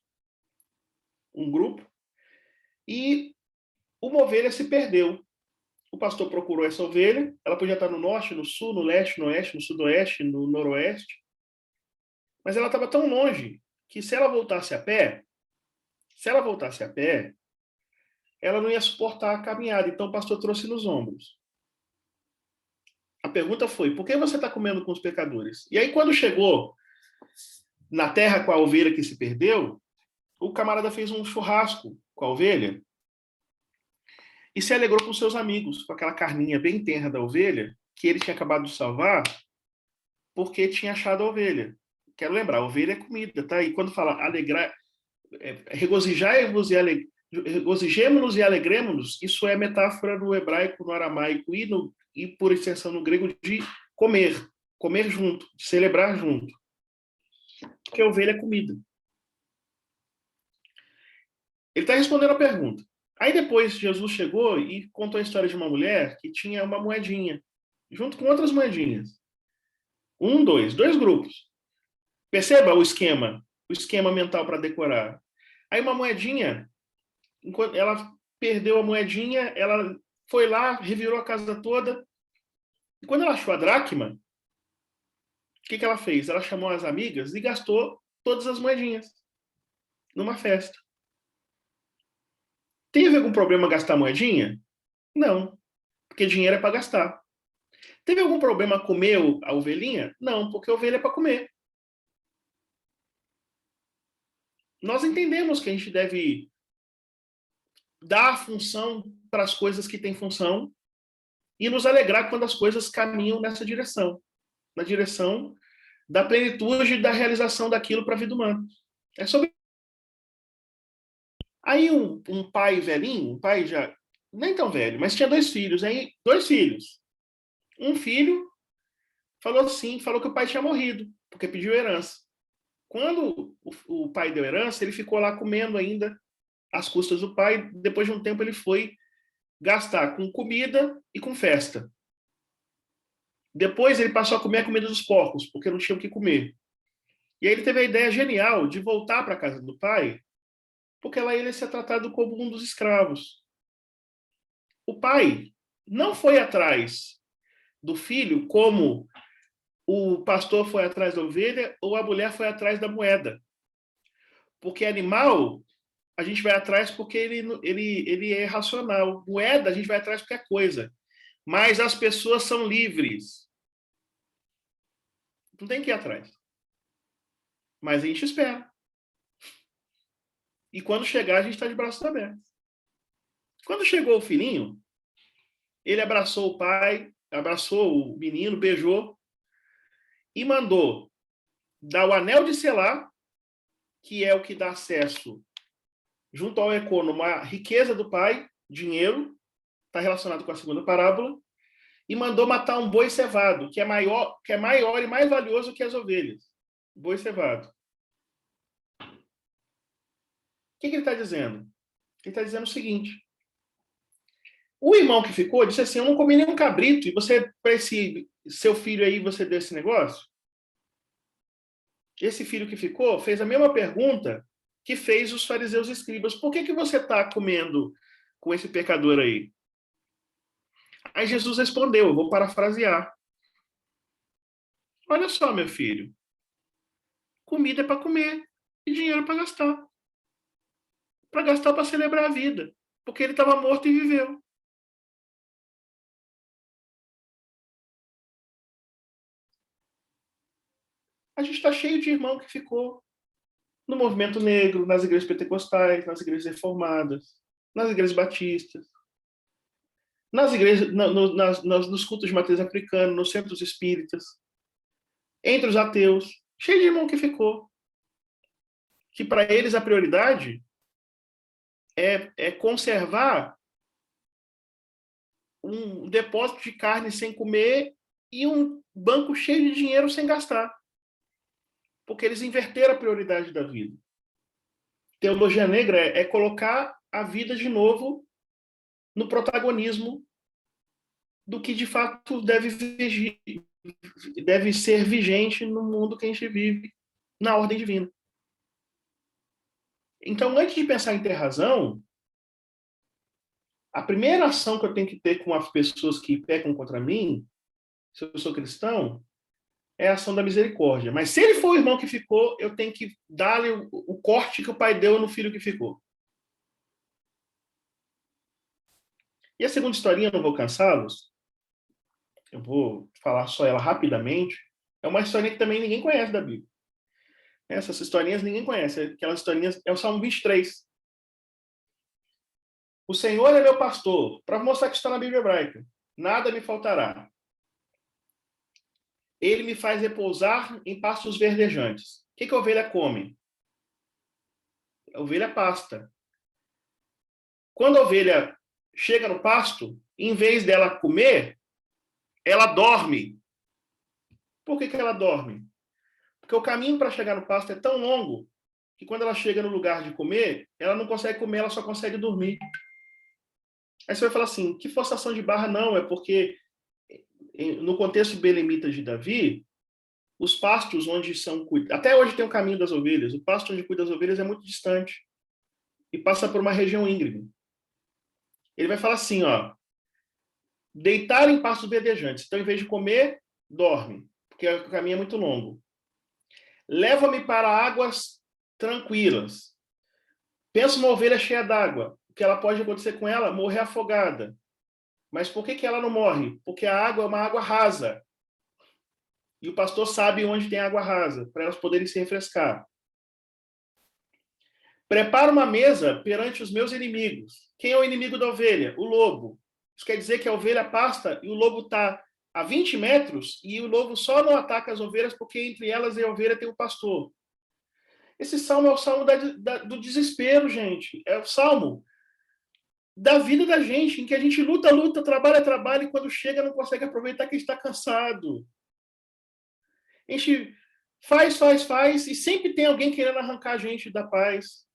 um grupo, e uma ovelha se perdeu. O pastor procurou essa ovelha, ela podia estar no norte, no sul, no leste, no oeste, no sudoeste, no noroeste, mas ela estava tão longe que se ela voltasse a pé, ela não ia suportar a caminhada, então o pastor trouxe nos ombros. A pergunta foi: por que você está comendo com os pecadores? E aí, quando chegou na terra com a ovelha que se perdeu, o camarada fez um churrasco com a ovelha e se alegrou com seus amigos, com aquela carninha bem tenra da ovelha, que ele tinha acabado de salvar, porque tinha achado a ovelha. Quero lembrar, a ovelha é comida, tá? E quando fala alegrar, regozijai-vos e regozijemo-nos e alegremos-nos, isso é metáfora no hebraico, no aramaico e por extensão no grego de comer junto, de celebrar junto. Porque a ovelha é comida. Ele está respondendo a pergunta. Aí depois Jesus chegou e contou a história de uma mulher que tinha uma moedinha, junto com outras moedinhas. Dois grupos. Perceba o esquema mental para decorar. Aí uma moedinha, enquanto ela perdeu a moedinha, ela foi lá, revirou a casa toda. E quando ela achou a dracma, o que ela fez? Ela chamou as amigas e gastou todas as moedinhas numa festa. Teve algum problema gastar moedinha? Não, porque dinheiro é para gastar. Teve algum problema comer a ovelhinha? Não, porque a ovelha é para comer. Nós entendemos que a gente deve dar função para as coisas que têm função e nos alegrar quando as coisas caminham nessa direção, na direção da plenitude e da realização daquilo para a vida humana. É sobre. Aí um pai velhinho, um pai já nem tão velho, mas tinha dois filhos. Aí dois filhos. Um filho falou que o pai tinha morrido, porque pediu herança. Quando o pai deu herança, ele ficou lá comendo ainda às custas do pai. Depois de um tempo, ele foi gastar com comida e com festa. Depois, ele passou a comer a comida dos porcos, porque não tinha o que comer. E aí ele teve a ideia genial de voltar para a casa do pai, porque lá ele ia ser tratado como um dos escravos. O pai não foi atrás do filho como o pastor foi atrás da ovelha ou a mulher foi atrás da moeda. Porque animal, a gente vai atrás porque ele é racional. Moeda, a gente vai atrás porque é coisa. Mas as pessoas são livres. Não tem que ir atrás. Mas a gente espera. E quando chegar, a gente está de braços abertos. Quando chegou o filhinho, ele abraçou o pai, abraçou o menino, beijou e mandou dar o anel de selar, que é o que dá acesso, junto ao econômico, a riqueza do pai, dinheiro, está relacionado com a segunda parábola, e mandou matar um boi cevado, que é maior e mais valioso que as ovelhas. Boi cevado. O que ele está dizendo? Ele está dizendo o seguinte: o irmão que ficou disse assim: eu não comi nenhum cabrito, e você, para esse seu filho aí, você deu esse negócio? Esse filho que ficou fez a mesma pergunta que fez os fariseus e escribas: por que você está comendo com esse pecador aí? Aí Jesus respondeu, eu vou parafrasear: olha só, meu filho, comida para comer e dinheiro para gastar. Para gastar para celebrar a vida. Porque ele estava morto e viveu. A gente está cheio de irmão que ficou no movimento negro, nas igrejas pentecostais, nas igrejas reformadas, nas igrejas batistas, nas igrejas, nos cultos de matriz africana, nos centros espíritas, entre os ateus, cheio de irmão que ficou. Que para eles a prioridade é conservar um depósito de carne sem comer e um banco cheio de dinheiro sem gastar. Porque eles inverteram a prioridade da vida. Teologia negra é colocar a vida de novo no protagonismo do que de fato deve ser vigente no mundo que a gente vive, na ordem divina. Então, antes de pensar em ter razão, a primeira ação que eu tenho que ter com as pessoas que pecam contra mim, se eu sou cristão, é a ação da misericórdia. Mas se ele for o irmão que ficou, eu tenho que dar-lhe o corte que o pai deu no filho que ficou. E a segunda historinha, eu não vou cansá-los, eu vou falar só ela rapidamente, é uma historinha que também ninguém conhece da Bíblia. Essas historinhas ninguém conhece, aquelas historinhas, é o Salmo 23. O Senhor é meu pastor, para mostrar que está na Bíblia hebraica. Nada me faltará. Ele me faz repousar em pastos verdejantes. O que a ovelha come? A ovelha pasta. Quando a ovelha chega no pasto, em vez dela comer, ela dorme. Por que ela dorme? Porque o caminho para chegar no pasto é tão longo que quando ela chega no lugar de comer, ela não consegue comer, ela só consegue dormir. Aí você vai falar assim, que forçação de barra? Não, é porque no contexto belemita de Davi, os pastos onde são... Até hoje tem o caminho das ovelhas. O pasto onde cuida das ovelhas é muito distante e passa por uma região íngreme. Ele vai falar assim, ó, deitar em pastos verdejantes. Então, em vez de comer, dorme, porque o caminho é muito longo. Leva-me para águas tranquilas. Pensa uma ovelha cheia d'água. O que ela pode acontecer com ela? Morrer afogada. Mas por que ela não morre? Porque a água é uma água rasa. E o pastor sabe onde tem água rasa, para elas poderem se refrescar. Prepara uma mesa perante os meus inimigos. Quem é o inimigo da ovelha? O lobo. Isso quer dizer que a ovelha pasta e o lobo está a 20 metros e o lobo só não ataca as ovelhas porque entre elas e a ovelha tem o pastor. Esse salmo é o salmo do desespero, gente. É o salmo da vida da gente, em que a gente luta, trabalha, e quando chega não consegue aproveitar que está cansado. A gente faz, e sempre tem alguém querendo arrancar a gente da paz.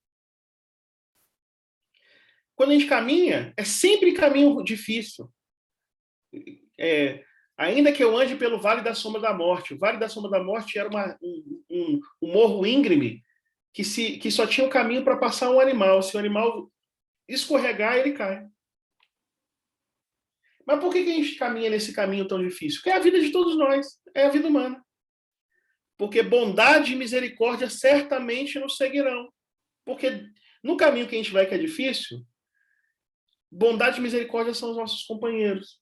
Quando a gente caminha, é sempre caminho difícil. Ainda que eu ande pelo Vale da Sombra da Morte. O Vale da Sombra da Morte era um morro íngreme que só tinha um caminho para passar um animal. Se o animal escorregar, ele cai. Mas por que a gente caminha nesse caminho tão difícil? Porque é a vida de todos nós, é a vida humana. Porque bondade e misericórdia certamente nos seguirão. Porque no caminho que a gente vai, que é difícil, bondade e misericórdia são os nossos companheiros.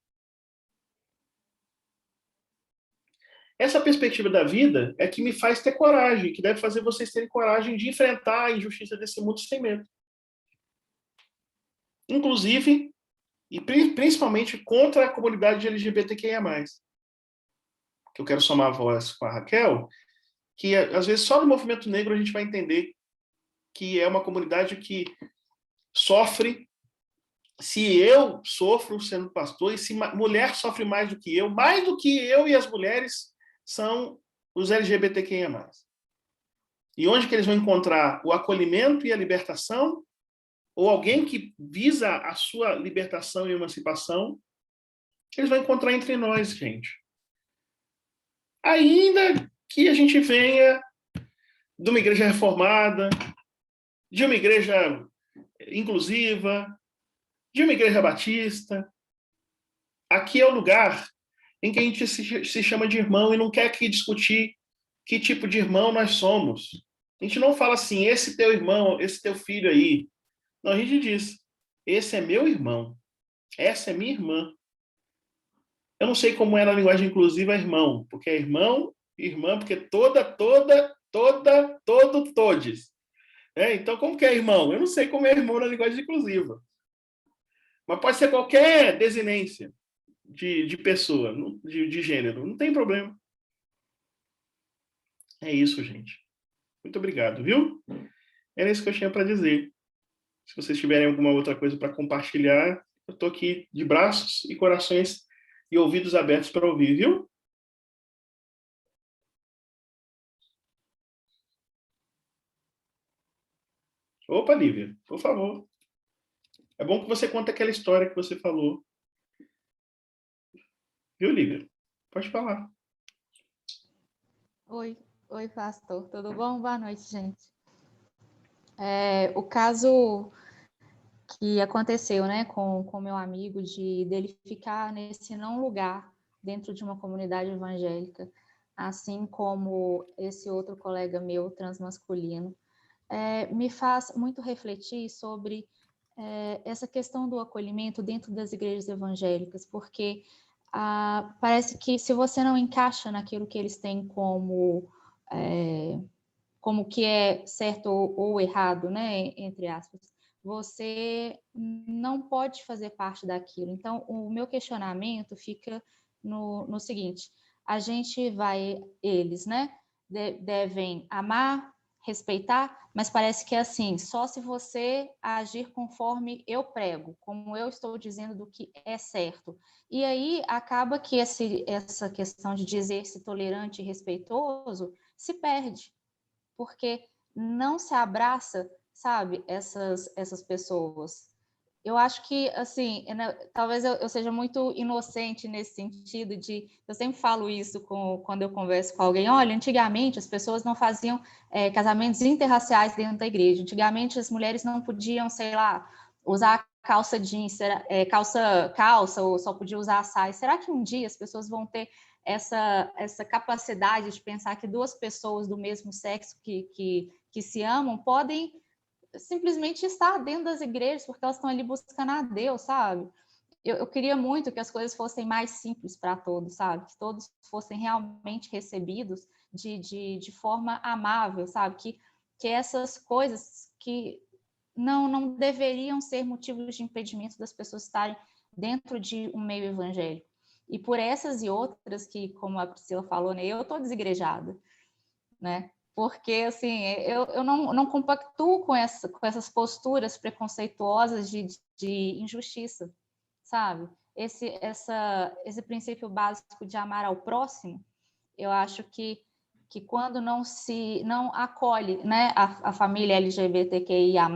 Essa perspectiva da vida é que me faz ter coragem, que deve fazer vocês terem coragem de enfrentar a injustiça desse mundo sem medo. Inclusive, e principalmente contra a comunidade LGBTQIA+. Que eu quero somar a voz com a Raquel, que às vezes só no movimento negro a gente vai entender que é uma comunidade que sofre. Se eu sofro sendo pastor, e se mulher sofre mais do que eu e as mulheres são os LGBTQIA+. E onde que eles vão encontrar o acolhimento e a libertação? Ou alguém que visa a sua libertação e emancipação? Eles vão encontrar entre nós, gente. Ainda que a gente venha de uma igreja reformada, de uma igreja inclusiva, de uma igreja batista, aqui é o lugar em que a gente se chama de irmão e não quer aqui discutir que tipo de irmão nós somos. A gente não fala assim, esse teu irmão, esse teu filho aí. Não, a gente diz, esse é meu irmão, essa é minha irmã. Eu não sei como é na linguagem inclusiva irmão, porque é irmão, irmã, porque todos. Então, como que é irmão? Eu não sei como é irmão na linguagem inclusiva. Mas pode ser qualquer desinência de pessoa, de gênero. Não tem problema. É isso, gente. Muito obrigado, viu? Era isso que eu tinha para dizer. Se vocês tiverem alguma outra coisa para compartilhar, eu estou aqui de braços e corações e ouvidos abertos para ouvir, viu? Opa, Lívia, por favor. É bom que você conte aquela história que você falou. Viu, Lívia? Pode falar. Oi, pastor. Tudo bom? Boa noite, gente. O caso que aconteceu, né, com meu amigo dele ficar nesse não lugar dentro de uma comunidade evangélica, assim como esse outro colega meu transmasculino, me faz muito refletir sobre essa questão do acolhimento dentro das igrejas evangélicas, porque parece que se você não encaixa naquilo que eles têm como que é certo ou errado, né, entre aspas, você não pode fazer parte daquilo. Então, o meu questionamento fica no seguinte: eles, né, devem amar, respeitar, mas parece que é assim, só se você agir conforme eu prego, como eu estou dizendo do que é certo. E aí acaba que essa questão de dizer-se tolerante e respeitoso se perde, porque não se abraça, sabe, essas pessoas. Eu acho que, assim, talvez eu seja muito inocente nesse sentido eu sempre falo isso quando eu converso com alguém, olha, antigamente as pessoas não faziam casamentos interraciais dentro da igreja, antigamente as mulheres não podiam, sei lá, usar calça jeans, calça, ou só podia usar saia. Será que um dia as pessoas vão ter essa capacidade de pensar que duas pessoas do mesmo sexo que se amam podem simplesmente estar dentro das igrejas porque elas estão ali buscando a Deus, sabe? Eu queria muito que as coisas fossem mais simples para todos, sabe? Que todos fossem realmente recebidos de forma amável, sabe? Que essas coisas que não deveriam ser motivos de impedimento das pessoas estarem dentro de um meio evangélico. E por essas e outras que, como a Priscila falou, né, eu estou desigrejada, né? Porque, assim, eu não compactuo com essas posturas preconceituosas de injustiça, sabe? Esse princípio básico de amar ao próximo, eu acho que quando não acolhe, né, a família LGBTQIA+,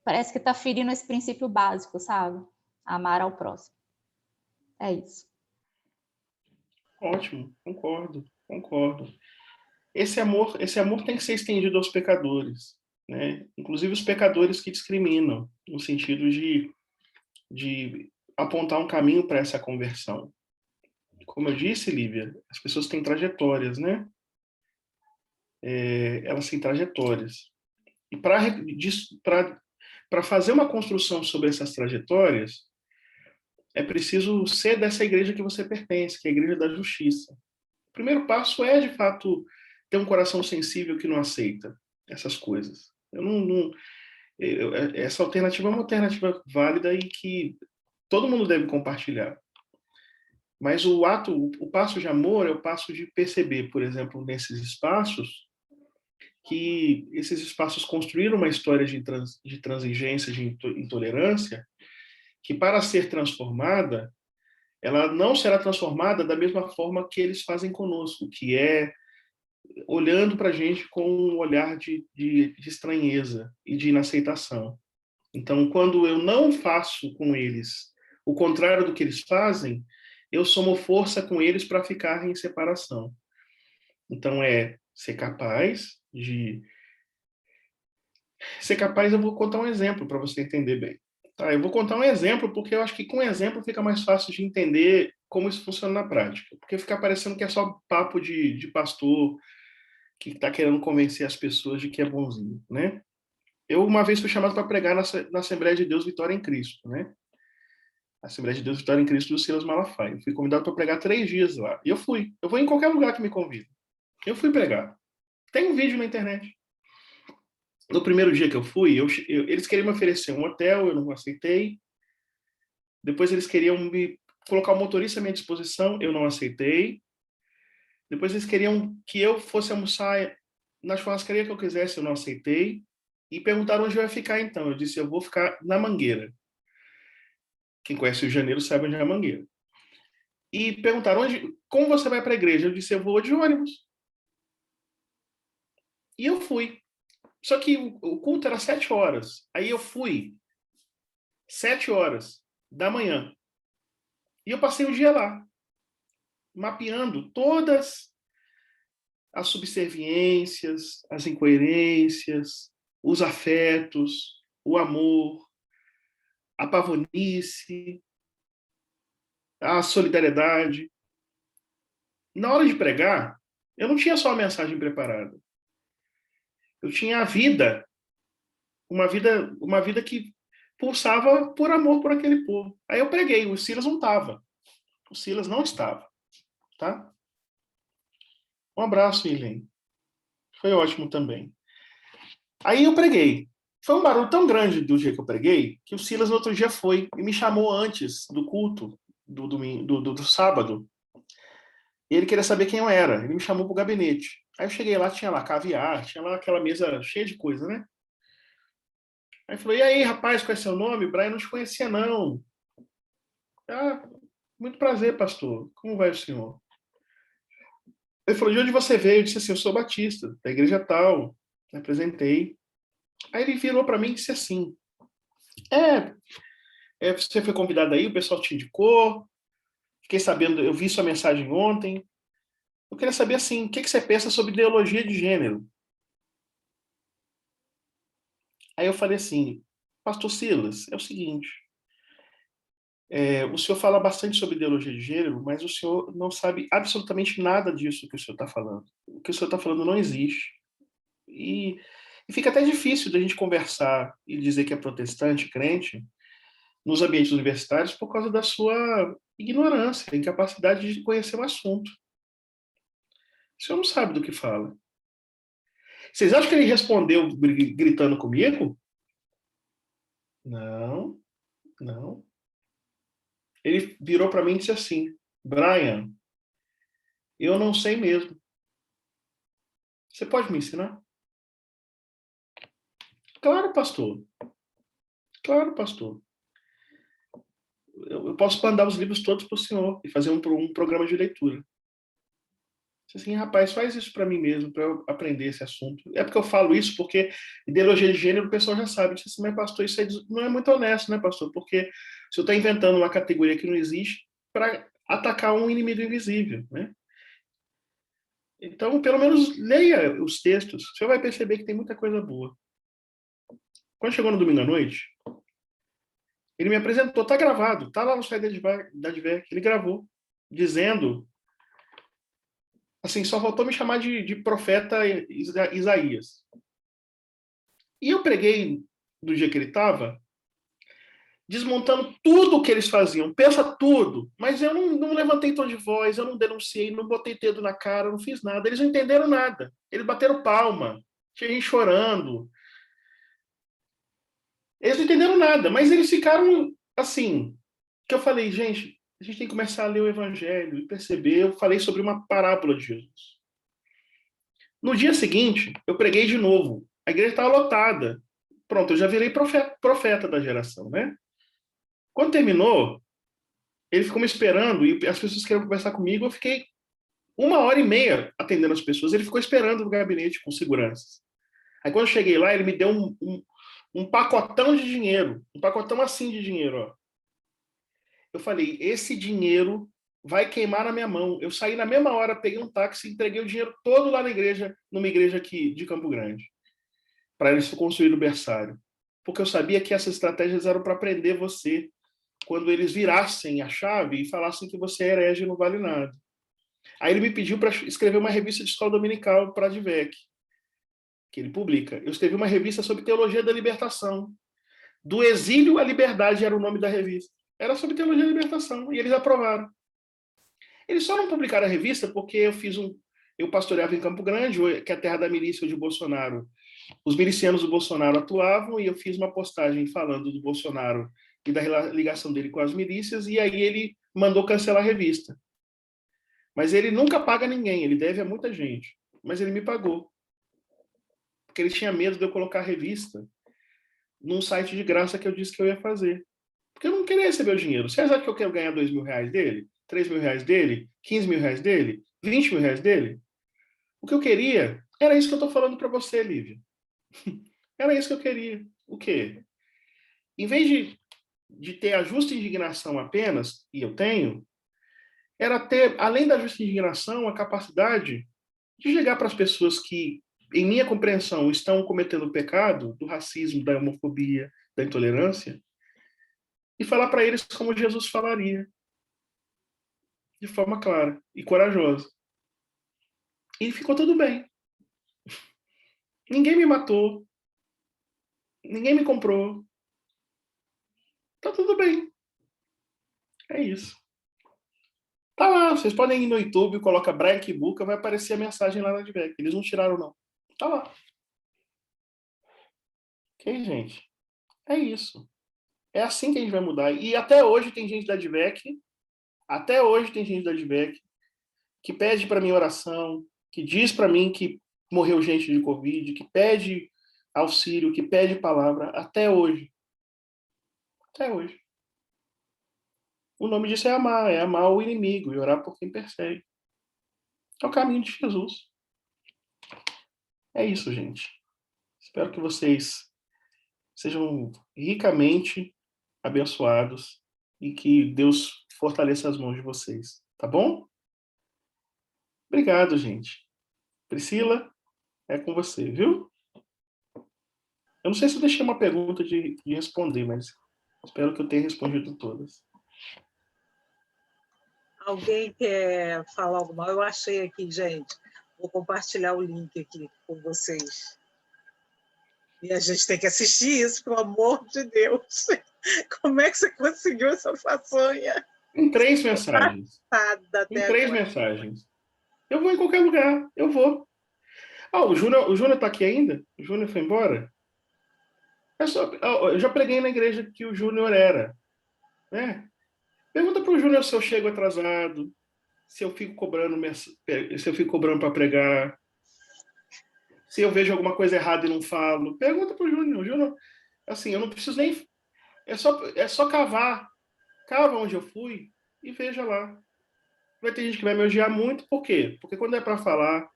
parece que está ferindo esse princípio básico, sabe? Amar ao próximo. É isso. Ótimo, concordo. Esse amor tem que ser estendido aos pecadores, né? Inclusive os pecadores que discriminam, no sentido de apontar um caminho para essa conversão. Como eu disse, Lívia, as pessoas têm trajetórias, né? Elas têm trajetórias. E para fazer uma construção sobre essas trajetórias, é preciso ser dessa igreja que você pertence, que é a igreja da justiça. O primeiro passo é, de fato, ter um coração sensível que não aceita essas coisas. Essa alternativa é uma alternativa válida e que todo mundo deve compartilhar. Mas o passo de amor é o passo de perceber, por exemplo, nesses espaços, que esses espaços construíram uma história de transigência, de intolerância, que para ser transformada, ela não será transformada da mesma forma que eles fazem conosco, que é olhando para a gente com um olhar de estranheza e de inaceitação. Então, quando eu não faço com eles o contrário do que eles fazem, eu somo força com eles para ficar em separação. Então, ser capaz, eu vou contar um exemplo para você entender bem. Tá, eu vou contar um exemplo, porque eu acho que com um exemplo fica mais fácil de entender como isso funciona na prática. Porque fica parecendo que é só papo de pastor que está querendo convencer as pessoas de que é bonzinho, né? Eu uma vez fui chamado para pregar na Assembleia de Deus Vitória em Cristo, né? Assembleia de Deus Vitória em Cristo do Silas Malafaia. Eu fui convidado para pregar 3 dias lá. E eu fui. Eu vou em qualquer lugar que me convida. Eu fui pregar. Tem um vídeo na internet. No primeiro dia que eu fui, eles queriam me oferecer um hotel, eu não aceitei. Depois eles queriam me colocar o motorista à minha disposição, eu não aceitei. Depois eles queriam que eu fosse almoçar na churrascaria que eu quisesse, eu não aceitei. E perguntaram onde eu ia ficar então. Eu disse, eu vou ficar na Mangueira. Quem conhece o Rio de Janeiro sabe onde é a Mangueira. E perguntaram, como você vai para a igreja? Eu disse, eu vou de ônibus. E eu fui. Só que o culto era 7 horas. Aí eu fui 7 horas da manhã. E eu passei o dia lá, mapeando todas as subserviências, as incoerências, os afetos, o amor, a pavonice, a solidariedade. Na hora de pregar, eu não tinha só a mensagem preparada. Eu tinha a vida, uma vida que pulsava por amor por aquele povo. Aí eu preguei, o Silas não estava. O Silas não estava, tá? Um abraço, Irene. Foi ótimo também. Aí eu preguei. Foi um barulho tão grande do dia que eu preguei, que o Silas no outro dia foi e me chamou antes do culto, do sábado. E ele queria saber quem eu era. Ele me chamou para o gabinete. Aí eu cheguei lá, tinha lá caviar, tinha lá aquela mesa cheia de coisa, né? Aí falou, e aí, rapaz, qual é seu nome? Brian, não te conhecia, não. Ah, muito prazer, pastor. Como vai o senhor? Ele falou, de onde você veio? Eu disse assim, eu sou batista, da igreja tal. Me apresentei. Aí ele virou para mim e disse assim, você foi convidado aí, o pessoal te indicou, fiquei sabendo, eu vi sua mensagem ontem. Eu queria saber, assim, o que você pensa sobre ideologia de gênero? Aí eu falei assim, pastor Silas, é o seguinte, o senhor fala bastante sobre ideologia de gênero, mas o senhor não sabe absolutamente nada disso que o senhor está falando. O que o senhor está falando não existe. E fica até difícil da gente conversar e dizer que é protestante, crente, nos ambientes universitários por causa da sua ignorância, incapacidade de conhecer o assunto. O senhor não sabe do que fala. Vocês acham que ele respondeu gritando comigo? Não, não. Ele virou para mim e disse assim, Brian, eu não sei mesmo. Você pode me ensinar? Claro, pastor. Claro, pastor. Eu posso mandar os livros todos para o senhor e fazer um programa de leitura. Assim, rapaz, faz isso para mim mesmo, para eu aprender esse assunto. É porque eu falo isso porque ideologia de gênero o pessoal já sabe. Disse assim, mas pastor, isso aí não é muito honesto, né, pastor? Porque o senhor está inventando uma categoria que não existe para atacar um inimigo invisível, né? Então, pelo menos leia os textos. O senhor vai perceber que tem muita coisa boa. Quando chegou no domingo à noite, ele me apresentou, tá gravado, tá lá no site da Adverc, ele gravou, dizendo, assim, só faltou me chamar de profeta Isaías. E eu preguei do dia que ele estava, desmontando tudo o que eles faziam, pensa tudo, mas eu não levantei tom de voz, eu não denunciei, não botei dedo na cara, não fiz nada, eles não entenderam nada, eles bateram palma, tinha gente chorando, eles não entenderam nada, mas eles ficaram assim, que eu falei, gente, a gente tem que começar a ler o Evangelho e perceber, eu falei sobre uma parábola de Jesus. No dia seguinte, eu preguei de novo, a igreja estava lotada, pronto, eu já virei profeta da geração, né? Quando terminou, ele ficou me esperando e as pessoas queriam conversar comigo, eu fiquei 1h30 atendendo as pessoas, ele ficou esperando no gabinete com seguranças. Aí quando eu cheguei lá, ele me deu um pacotão de dinheiro, um pacotão assim de dinheiro, ó. Eu falei, esse dinheiro vai queimar na minha mão. Eu saí na mesma hora, peguei um táxi e entreguei o dinheiro todo lá na igreja, numa igreja aqui de Campo Grande, para eles construírem o berçário. porque eu sabia que essas estratégias eram para prender você quando eles virassem a chave e falassem que você é herege e não vale nada. Aí ele me pediu para escrever uma revista de escola dominical para a Advec, que ele publica. Eu escrevi uma revista sobre teologia da libertação. Do exílio à liberdade era o nome da revista. Era sobre teologia da libertação, e eles aprovaram. Eles só não publicaram a revista porque eu pastoreava em Campo Grande, que é a terra da milícia de Bolsonaro. Os milicianos do Bolsonaro atuavam, e eu fiz uma postagem falando do Bolsonaro e da ligação dele com as milícias, e aí ele mandou cancelar a revista. Mas ele nunca paga ninguém, ele deve a muita gente. Mas ele me pagou. Porque ele tinha medo de eu colocar a revista num site de graça que eu disse que eu ia fazer. Porque eu não queria receber o dinheiro. Você acha que eu quero ganhar R$2.000 dele? R$3.000 dele? R$15.000 dele? R$20.000 dele? O que eu queria era isso que eu estou falando para você, Lívia. Era isso que eu queria. O quê? Em vez de ter a justa indignação apenas, e eu tenho, era ter, além da justa indignação, a capacidade de chegar para as pessoas que, em minha compreensão, estão cometendo o pecado do racismo, da homofobia, da intolerância, e falar para eles como Jesus falaria, de forma clara e corajosa. E ficou tudo bem. Ninguém me matou, ninguém me comprou. Tá tudo bem. É isso. Tá lá, vocês podem ir no YouTube, coloca Brian Kibuka, vai aparecer a mensagem lá na Advec. Eles não tiraram, não. Tá lá. Ok, gente? É isso. É assim que a gente vai mudar. E até hoje tem gente da Advec, que pede para mim oração, que diz para mim que morreu gente de Covid, que pede auxílio, que pede palavra, até hoje. Até hoje. O nome disso é amar o inimigo e orar por quem persegue. É o caminho de Jesus. É isso, gente. Espero que vocês sejam ricamente abençoados e que Deus fortaleça as mãos de vocês. Tá bom? Obrigado, gente. Priscila, é com você, viu? Eu não sei se eu deixei uma pergunta de responder, mas espero que eu tenha respondido todas. Alguém quer falar alguma coisa? Eu achei aqui, gente. Vou compartilhar o link aqui com vocês. E a gente tem que assistir isso, pelo amor de Deus. Como é que você conseguiu essa façanha? Em 3 mensagens. Em 3 agora. mensagens. Eu vou em qualquer lugar. Eu vou. O Júnior tá aqui ainda? O Júnior foi embora? Eu já preguei na igreja que o Júnior era. Né? Pergunta para o Júnior se eu chego atrasado, se eu fico cobrando para pregar, se eu vejo alguma coisa errada e não falo. Pergunta para o Júnior. Júnior, assim, eu não preciso nem... É só cavar. Cava onde eu fui e veja lá. Vai ter gente que vai me odiar muito. Por quê? Porque quando é para falar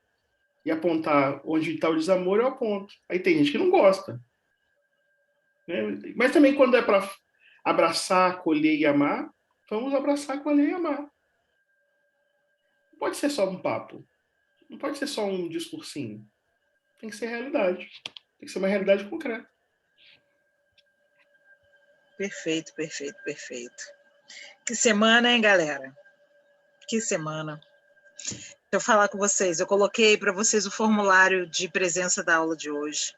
e apontar onde está o desamor, eu aponto. Aí tem gente que não gosta. Né? Mas também quando é para abraçar, acolher e amar, vamos abraçar, acolher e amar. Não pode ser só um papo. Não pode ser só um discursinho. Tem que ser realidade. Tem que ser uma realidade concreta. Perfeito, perfeito, perfeito. Que semana, hein, galera? Que semana. Deixa eu falar com vocês. Eu coloquei para vocês o formulário de presença da aula de hoje.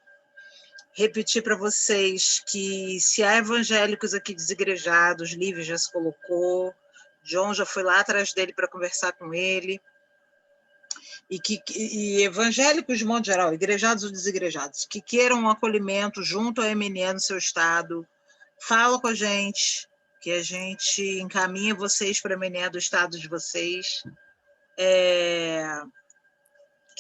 Repetir para vocês que se há evangélicos aqui desigrejados, Lívia já se colocou, John já foi lá atrás dele para conversar com ele, e evangélicos de modo geral, igrejados ou desigrejados, que queiram um acolhimento junto ao MNE no seu estado, fala com a gente, que a gente encaminha vocês para a MNE do estado de vocês,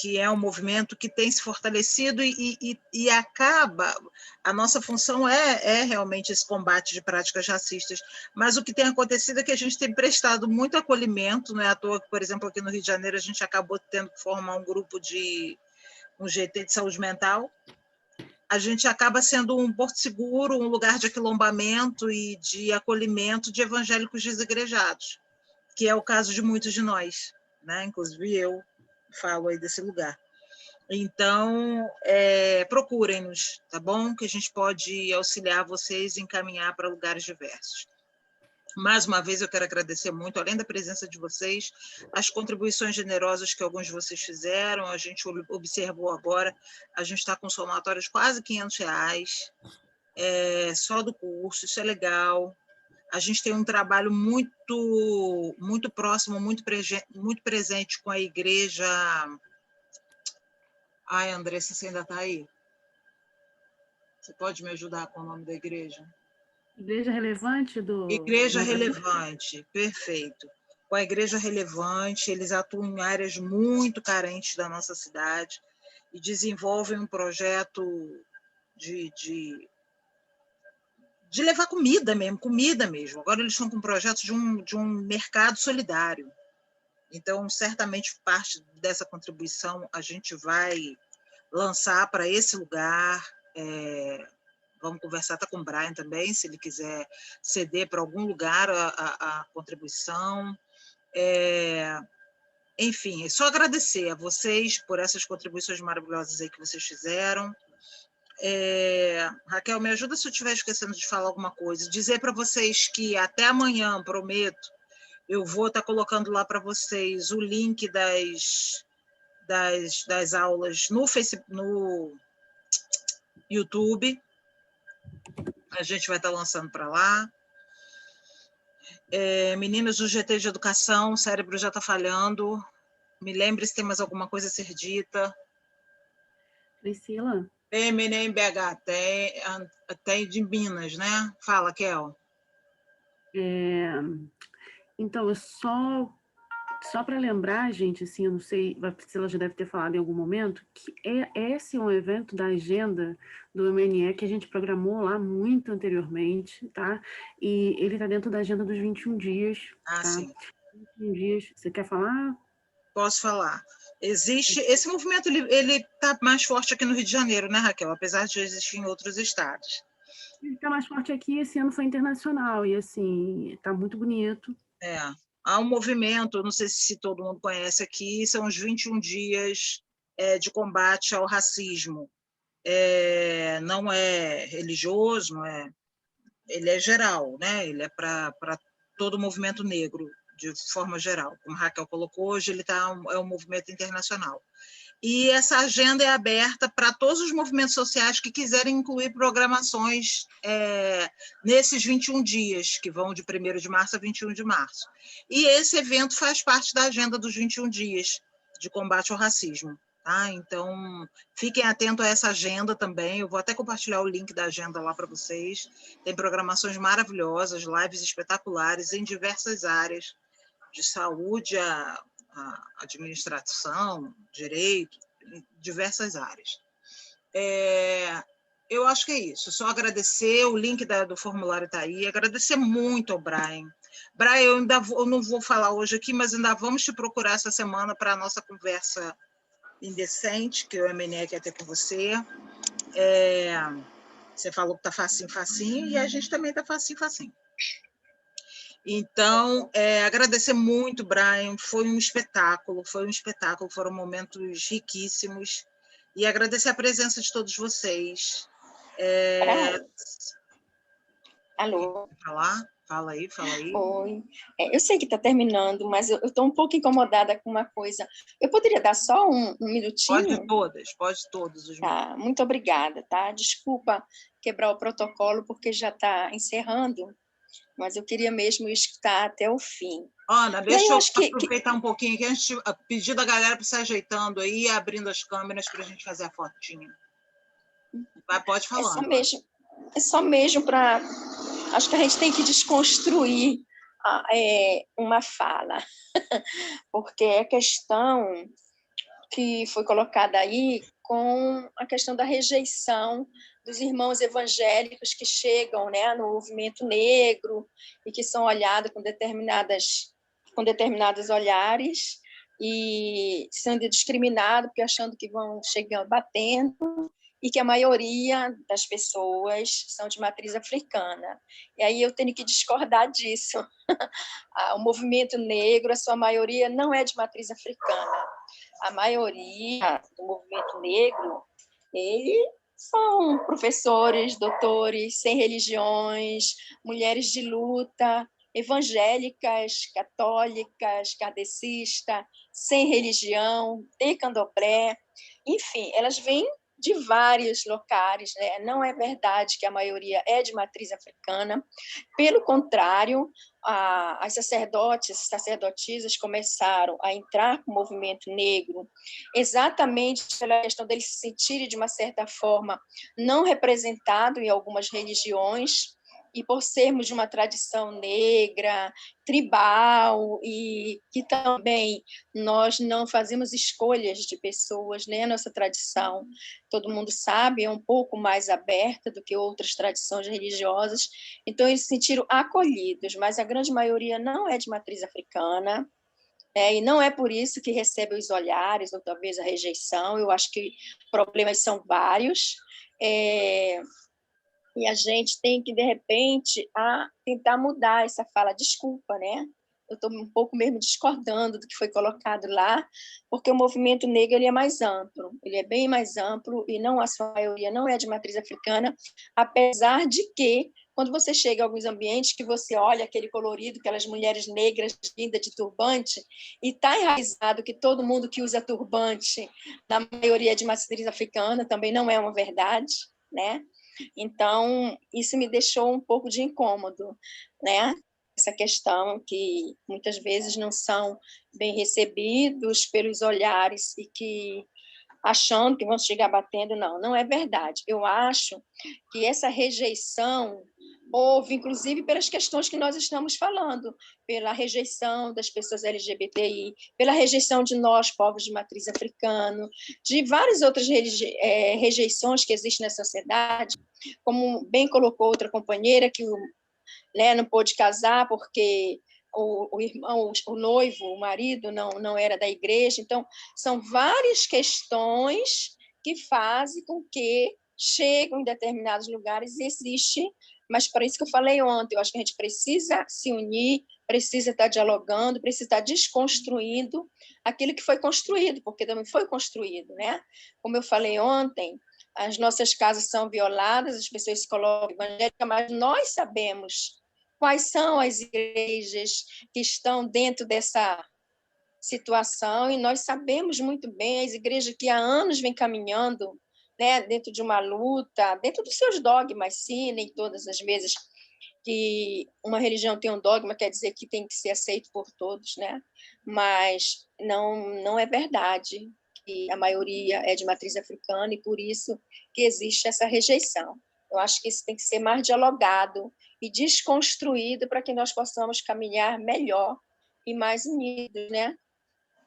que é um movimento que tem se fortalecido e acaba... A nossa função é realmente esse combate de práticas racistas, mas o que tem acontecido é que a gente tem prestado muito acolhimento, não é à toa que, por exemplo, aqui no Rio de Janeiro, a gente acabou tendo que formar um grupo um GT de saúde mental. A gente acaba sendo um porto seguro, um lugar de aquilombamento e de acolhimento de evangélicos desigrejados, que é o caso de muitos de nós, né? Inclusive eu falo aí desse lugar. Então, procurem-nos, tá bom? Que a gente pode auxiliar vocês e encaminhar para lugares diversos. Mais uma vez, eu quero agradecer muito, além da presença de vocês, as contribuições generosas que alguns de vocês fizeram. A gente observou agora, a gente está com somatórios de quase R$500, só do curso, isso é legal. A gente tem um trabalho muito, muito próximo, muito presente com a igreja. Ai, Andressa, você ainda está aí? Você pode me ajudar com o nome da igreja? Igreja Relevante do... Igreja Relevante, perfeito. Com a Igreja Relevante, eles atuam em áreas muito carentes da nossa cidade e desenvolvem um projeto de levar comida mesmo. Agora eles estão com um projeto de um mercado solidário. Então, certamente, parte dessa contribuição a gente vai lançar para esse lugar. Vamos conversar até com o Brian também, se ele quiser ceder para algum lugar a contribuição. Enfim, é só agradecer a vocês por essas contribuições maravilhosas aí que vocês fizeram. Raquel, me ajuda se eu estiver esquecendo de falar alguma coisa. Dizer para vocês que até amanhã, prometo, eu vou estar colocando lá para vocês o link das aulas no Facebook, no YouTube. A gente vai estar lançando para lá. Meninas do GT de Educação, o cérebro já está falhando. Me lembre se tem mais alguma coisa a ser dita. Priscila? Tem MNEM BH, tem de Minas, né? Fala, Kel. Então, só para lembrar, gente, assim, eu não sei, a Priscila já deve ter falado em algum momento, que esse é um evento da agenda do MNE que a gente programou lá muito anteriormente, tá? E ele está dentro da agenda dos 21 dias, tá? Sim. 21 dias, você quer falar? Posso falar. Existe, esse movimento, ele está mais forte aqui no Rio de Janeiro, né, Raquel? Apesar de existir em outros estados. Ele está mais forte aqui, esse ano foi internacional, e assim, está muito bonito. Há um movimento, não sei se todo mundo conhece aqui, são os 21 dias de combate ao racismo. Não é religioso, ele é geral, né? Ele é para todo o movimento negro, de forma geral. Como a Raquel colocou, hoje ele é um movimento internacional. E essa agenda é aberta para todos os movimentos sociais que quiserem incluir programações nesses 21 dias, que vão de 1º de março a 21 de março. E esse evento faz parte da agenda dos 21 dias de combate ao racismo. Tá? Então, fiquem atentos a essa agenda também. Eu vou até compartilhar o link da agenda lá para vocês. Tem programações maravilhosas, lives espetaculares em diversas áreas, de saúde a administração, direito, diversas áreas. Eu acho que é isso. Só agradecer, o link do formulário está aí. Agradecer muito ao Brian. Brian, eu não vou falar hoje aqui, mas ainda vamos te procurar essa semana para a nossa conversa indecente, que o MNE quer ter com você. Você falou que está facinho, facinho, e a gente também está facinho, facinho. Então, agradecer muito, Brian, foi um espetáculo, foram momentos riquíssimos, e agradecer a presença de todos vocês. Alô? Fala aí. Oi. Eu sei que está terminando, mas eu estou um pouco incomodada com uma coisa. Eu poderia dar só um minutinho? Pode todos. Tá, muito obrigada, tá? Desculpa quebrar o protocolo, porque já está encerrando, mas eu queria mesmo escutar até o fim. Ana, deixa eu aproveitar um pouquinho aqui, antes de pedir da galera para se ajeitando aí, abrindo as câmeras para a gente fazer a fotinha. Pode falar. É só mesmo para... Acho que a gente tem que desconstruir uma fala, porque é a questão que foi colocada aí com a questão da rejeição dos irmãos evangélicos que chegam, né, no movimento negro e que são olhados com determinados olhares e sendo discriminados porque achando que vão chegando batendo, e que a maioria das pessoas são de matriz africana. E aí eu tenho que discordar disso. O movimento negro, a sua maioria, não é de matriz africana. a maioria do movimento negro, eles são professores, doutores, sem religiões, mulheres de luta, evangélicas, católicas, kardecistas, sem religião, tem candomblé, enfim, elas vêm de vários locais, né? Não é verdade que a maioria é de matriz africana, pelo contrário, as sacerdotes, sacerdotisas começaram a entrar com o movimento negro exatamente pela questão deles se sentirem, de uma certa forma, não representados em algumas religiões, e por sermos de uma tradição negra, tribal, e que também nós não fazemos escolhas de pessoas, né? Nossa tradição, todo mundo sabe, é um pouco mais aberta do que outras tradições religiosas, então eles se sentiram acolhidos, mas a grande maioria não é de matriz africana, e não é por isso que recebe os olhares, ou talvez a rejeição. Eu acho que problemas são vários, e a gente tem que, de repente, tentar mudar essa fala. Desculpa, né? Eu estou um pouco mesmo discordando do que foi colocado lá, porque o movimento negro ele é mais amplo, ele é bem mais amplo, e não, a sua maioria não é de matriz africana, apesar de que, quando você chega a alguns ambientes que você olha aquele colorido, aquelas mulheres negras vindas de turbante, e está enraizado que todo mundo que usa turbante, na maioria é de matriz africana, também não é uma verdade, né? Então, isso me deixou um pouco de incômodo, né? Essa questão que muitas vezes não são bem recebidos pelos olhares, e que achando que vão chegar batendo, não é verdade. Eu acho que essa rejeição houve, inclusive, pelas questões que nós estamos falando, pela rejeição das pessoas LGBTI, pela rejeição de nós, povos de matriz africana, de várias outras rejeições que existem na sociedade, como bem colocou outra companheira, que não pôde casar porque o irmão, o noivo, o marido não era da igreja. Então, são várias questões que fazem com que chegam em determinados lugares e existe, mas para isso que eu falei ontem, eu acho que a gente precisa se unir, precisa estar dialogando, precisa estar desconstruindo aquilo que foi construído, porque também foi construído, né? Como eu falei ontem, as nossas casas são violadas, as pessoas se colocam evangélicas, mas nós sabemos quais são as igrejas que estão dentro dessa situação, e nós sabemos muito bem as igrejas que há anos vêm caminhando, né, dentro de uma luta, dentro dos seus dogmas, sim, nem todas as vezes que uma religião tem um dogma quer dizer que tem que ser aceito por todos, né? Mas não é verdade que a maioria é de matriz africana, e por isso que existe essa rejeição. Eu acho que isso tem que ser mais dialogado e desconstruído para que nós possamos caminhar melhor e mais unidos, né?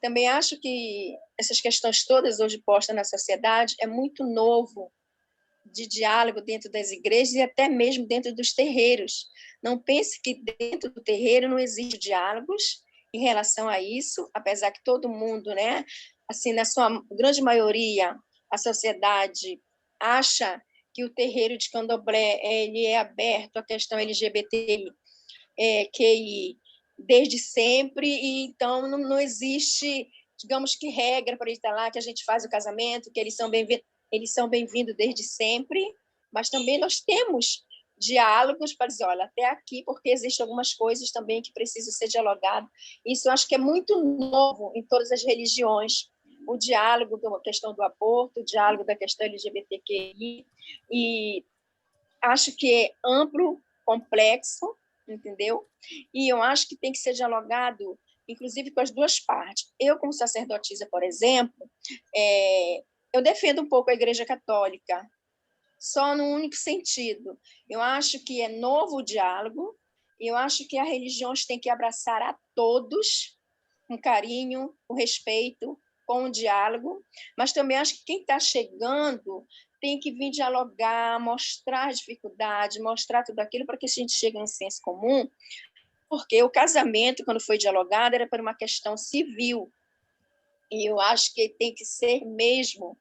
Também acho que essas questões todas hoje postas na sociedade é muito novo, de diálogo dentro das igrejas e até mesmo dentro dos terreiros. Não pense que dentro do terreiro não existe diálogos em relação a isso, apesar que todo mundo, né, assim, na sua grande maioria, a sociedade acha que o terreiro de candomblé ele é aberto à questão LGBTI, QI, desde sempre, e então não existe, digamos que regra para ele estar lá, que a gente faz o casamento, que eles são bem-vindos desde sempre, mas também nós temos diálogos para dizer, olha, até aqui, porque existem algumas coisas também que precisam ser dialogadas. Isso eu acho que é muito novo em todas as religiões, o diálogo da questão do aborto, o diálogo da questão LGBTQI, e acho que é amplo, complexo, entendeu? E eu acho que tem que ser dialogado, inclusive, com as duas partes. Eu, como sacerdotisa, por exemplo, eu defendo um pouco a Igreja Católica, só no único sentido. Eu acho que é novo o diálogo, eu acho que as religiões têm que abraçar a todos com carinho, com respeito, com o diálogo, mas também acho que quem está chegando tem que vir dialogar, mostrar as dificuldades, mostrar tudo aquilo para que a gente chegue a um senso comum, porque o casamento, quando foi dialogado, era por uma questão civil, e eu acho que tem que ser mesmo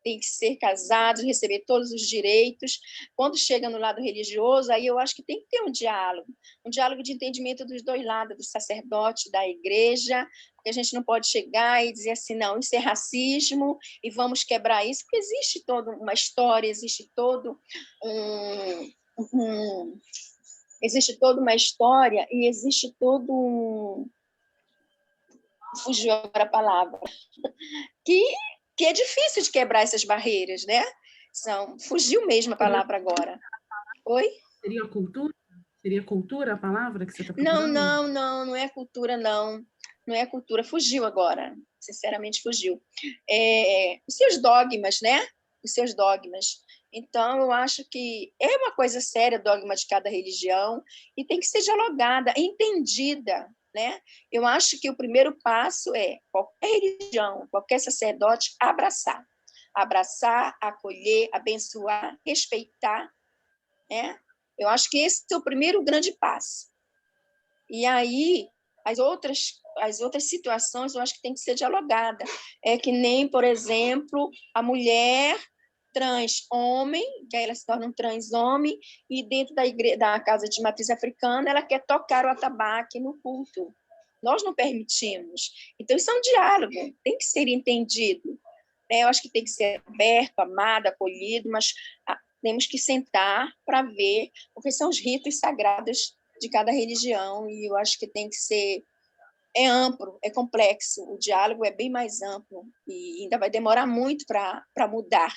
tem que ser casados, receber todos os direitos. Quando chega no lado religioso, aí eu acho que tem que ter um diálogo de entendimento dos dois lados, do sacerdote, da igreja, porque a gente não pode chegar e dizer assim, não, isso é racismo e vamos quebrar isso, porque existe toda uma história, existe toda uma história e existe todo um... Fugiu agora a palavra. Que é difícil de quebrar essas barreiras, né? Fugiu mesmo a palavra agora. Oi? Seria cultura? Seria cultura a palavra que você está procurando? Não é cultura, não. Não é cultura, fugiu agora. Sinceramente, fugiu. Os seus dogmas, né? Os seus dogmas. Então, eu acho que é uma coisa séria o dogma de cada religião e tem que ser dialogada, entendida, né? Eu acho que o primeiro passo é qualquer religião, qualquer sacerdote abraçar, acolher, abençoar, respeitar, né? Eu acho que esse é o primeiro grande passo. E aí as outras situações eu acho que tem que ser dialogada. É que nem, por exemplo, a mulher trans homem, que aí ela se torna um trans homem, e dentro da casa de matriz africana, ela quer tocar o atabaque no culto. Nós não permitimos. Então, isso é um diálogo, tem que ser entendido. Eu acho que tem que ser aberto, amado, acolhido, mas temos que sentar para ver, porque são os ritos sagrados de cada religião, e eu acho que tem que ser... É amplo, é complexo, o diálogo é bem mais amplo, e ainda vai demorar muito para mudar,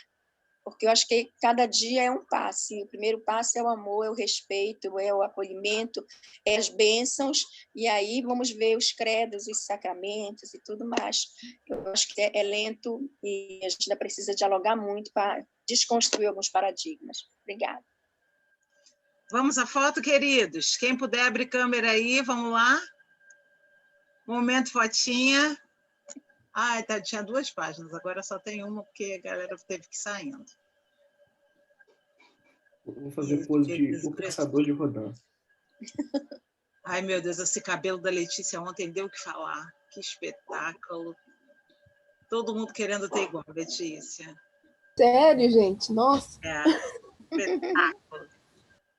porque eu acho que cada dia é um passo, e o primeiro passo é o amor, é o respeito, é o acolhimento, é as bênçãos, e aí vamos ver os credos, os sacramentos e tudo mais. Eu acho que é lento e a gente ainda precisa dialogar muito para desconstruir alguns paradigmas. Obrigada. Vamos à foto, queridos? Quem puder abrir câmera aí, vamos lá. Momento fotinha. Tinha 2 páginas, agora só tem uma, porque a galera teve que ir saindo. Vou fazer pose de o caçador de Rodin. Ai, meu Deus, esse cabelo da Letícia ontem deu o que falar. Que espetáculo. Todo mundo querendo ter igual, Letícia. Sério, gente? Nossa. Espetáculo.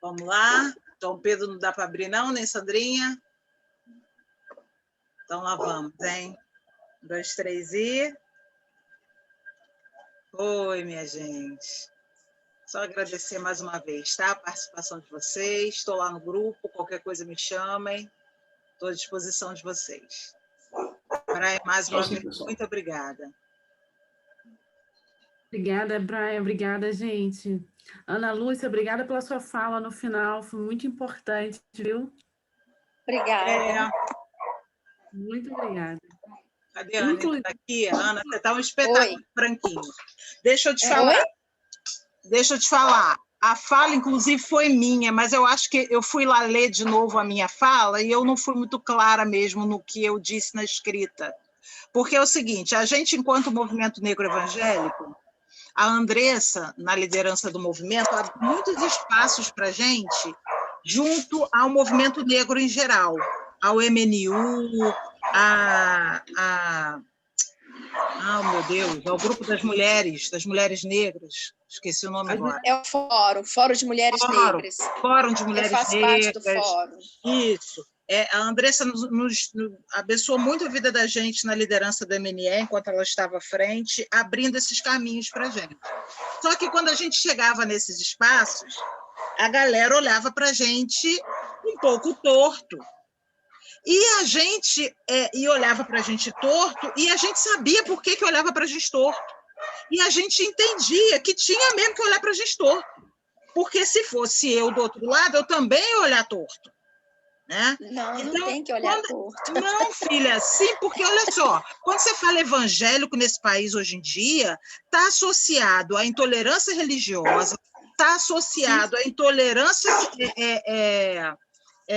Vamos lá. Dom Pedro não dá para abrir, não, nem Sandrinha? Então lá vamos, hein? 1, 2, 3 e... Oi, minha gente. Só agradecer mais uma vez, tá? A participação de vocês. Estou lá no grupo, qualquer coisa me chamem. Estou à disposição de vocês. Brian, mais uma vez, muito obrigada. Obrigada, Brian. Obrigada, gente. Ana Lúcia, obrigada pela sua fala no final. Foi muito importante, viu? Obrigada. Muito obrigada. Cadê a Ana? Está aqui? Ana, você está um espetáculo branquinho. Deixa eu te falar. Oi? Deixa eu te falar. A fala, inclusive, foi minha, mas eu acho que eu fui lá ler de novo a minha fala e eu não fui muito clara mesmo no que eu disse na escrita. Porque é o seguinte, a gente, enquanto movimento negro evangélico, a Andressa, na liderança do movimento, abre muitos espaços para a gente junto ao movimento negro em geral, ao MNU, meu Deus, ao grupo das mulheres negras, esqueci o nome agora. É o Fórum de Mulheres Negras. Fórum de Mulheres Negras. Eu faço parte do fórum. Isso. A Andressa nos abençoou muito a vida da gente na liderança do MNE, enquanto ela estava à frente, abrindo esses caminhos para a gente. Só que quando a gente chegava nesses espaços, a galera olhava para a gente um pouco torto. E a gente olhava para a gente torto, e a gente sabia por que olhava para a gente torto. E a gente entendia que tinha mesmo que olhar para a gente torto. Porque se fosse eu do outro lado, eu também ia olhar torto. Né? Não, então, não tem que olhar torto. Não, filha, sim, porque olha só, quando você fala evangélico nesse país hoje em dia, está associado à intolerância religiosa, está associado à intolerância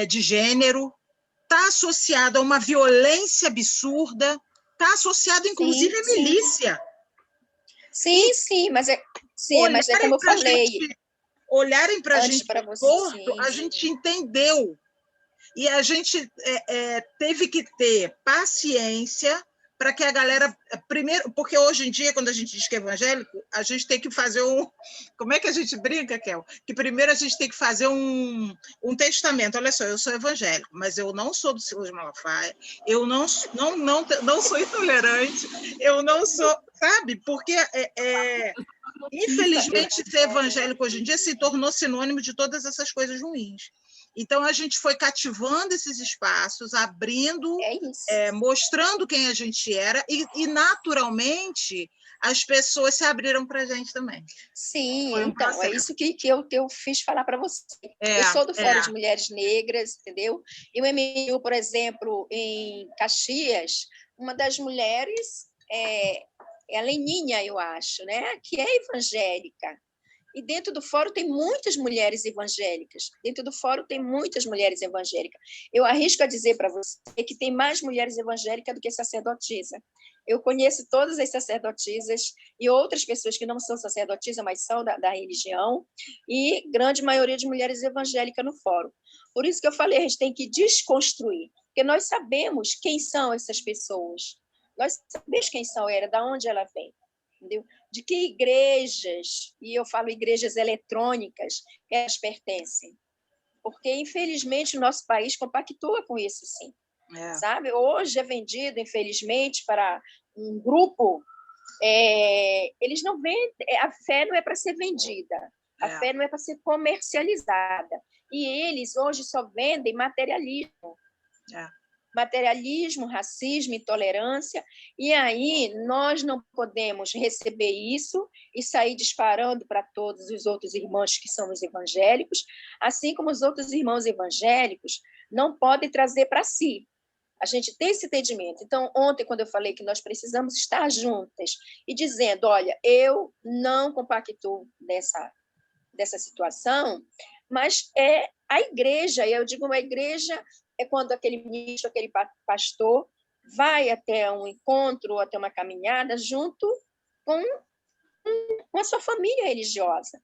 de gênero, está associado a uma violência absurda, está associado, inclusive, à milícia. Sim, mas é como eu falei. Olharem para a gente torto, a gente entendeu. E a gente teve que ter paciência para que a galera... Primeiro, porque hoje em dia, quando a gente diz que é evangélico, a gente tem que fazer um... Como é que a gente brinca, Kel? Que primeiro a gente tem que fazer um testamento. Olha só, eu sou evangélico, mas eu não sou do Silas Malafaia, eu não sou intolerante, eu não sou... Sabe? Porque, infelizmente, ser evangélico hoje em dia se tornou sinônimo de todas essas coisas ruins. Então, a gente foi cativando esses espaços, abrindo, mostrando quem a gente era, e naturalmente, as pessoas se abriram para a gente também. Sim, então, é isso que eu fiz falar para você. Eu sou do Fórum de Mulheres Negras, entendeu? E o MMU, por exemplo, em Caxias, uma das mulheres é a Leninha, eu acho, né? Que é evangélica. E dentro do fórum tem muitas mulheres evangélicas. Dentro do fórum tem muitas mulheres evangélicas. Eu arrisco a dizer para você que tem mais mulheres evangélicas do que sacerdotisa. Eu conheço todas as sacerdotisas e outras pessoas que não são sacerdotisas, mas são da religião, e grande maioria de mulheres evangélicas no fórum. Por isso que eu falei, a gente tem que desconstruir, porque nós sabemos quem são essas pessoas. Nós sabemos quem são elas, de onde ela vem. Entendeu? De que igrejas, e eu falo igrejas eletrônicas, elas pertencem. Porque, infelizmente, o nosso país compactua com isso, sim. Sabe? Hoje é vendido, infelizmente, para um grupo, eles não vendem, a fé não é para ser vendida, a fé não é para ser comercializada. E eles hoje só vendem materialismo. Materialismo, racismo, intolerância, e aí nós não podemos receber isso e sair disparando para todos os outros irmãos que são os evangélicos, assim como os outros irmãos evangélicos não podem trazer para si. A gente tem esse entendimento. Então, ontem, quando eu falei que nós precisamos estar juntas e dizendo, olha, eu não compactuo dessa situação, mas é a igreja, e eu digo uma igreja é quando aquele ministro, aquele pastor vai até um encontro, até uma caminhada junto com a sua família religiosa.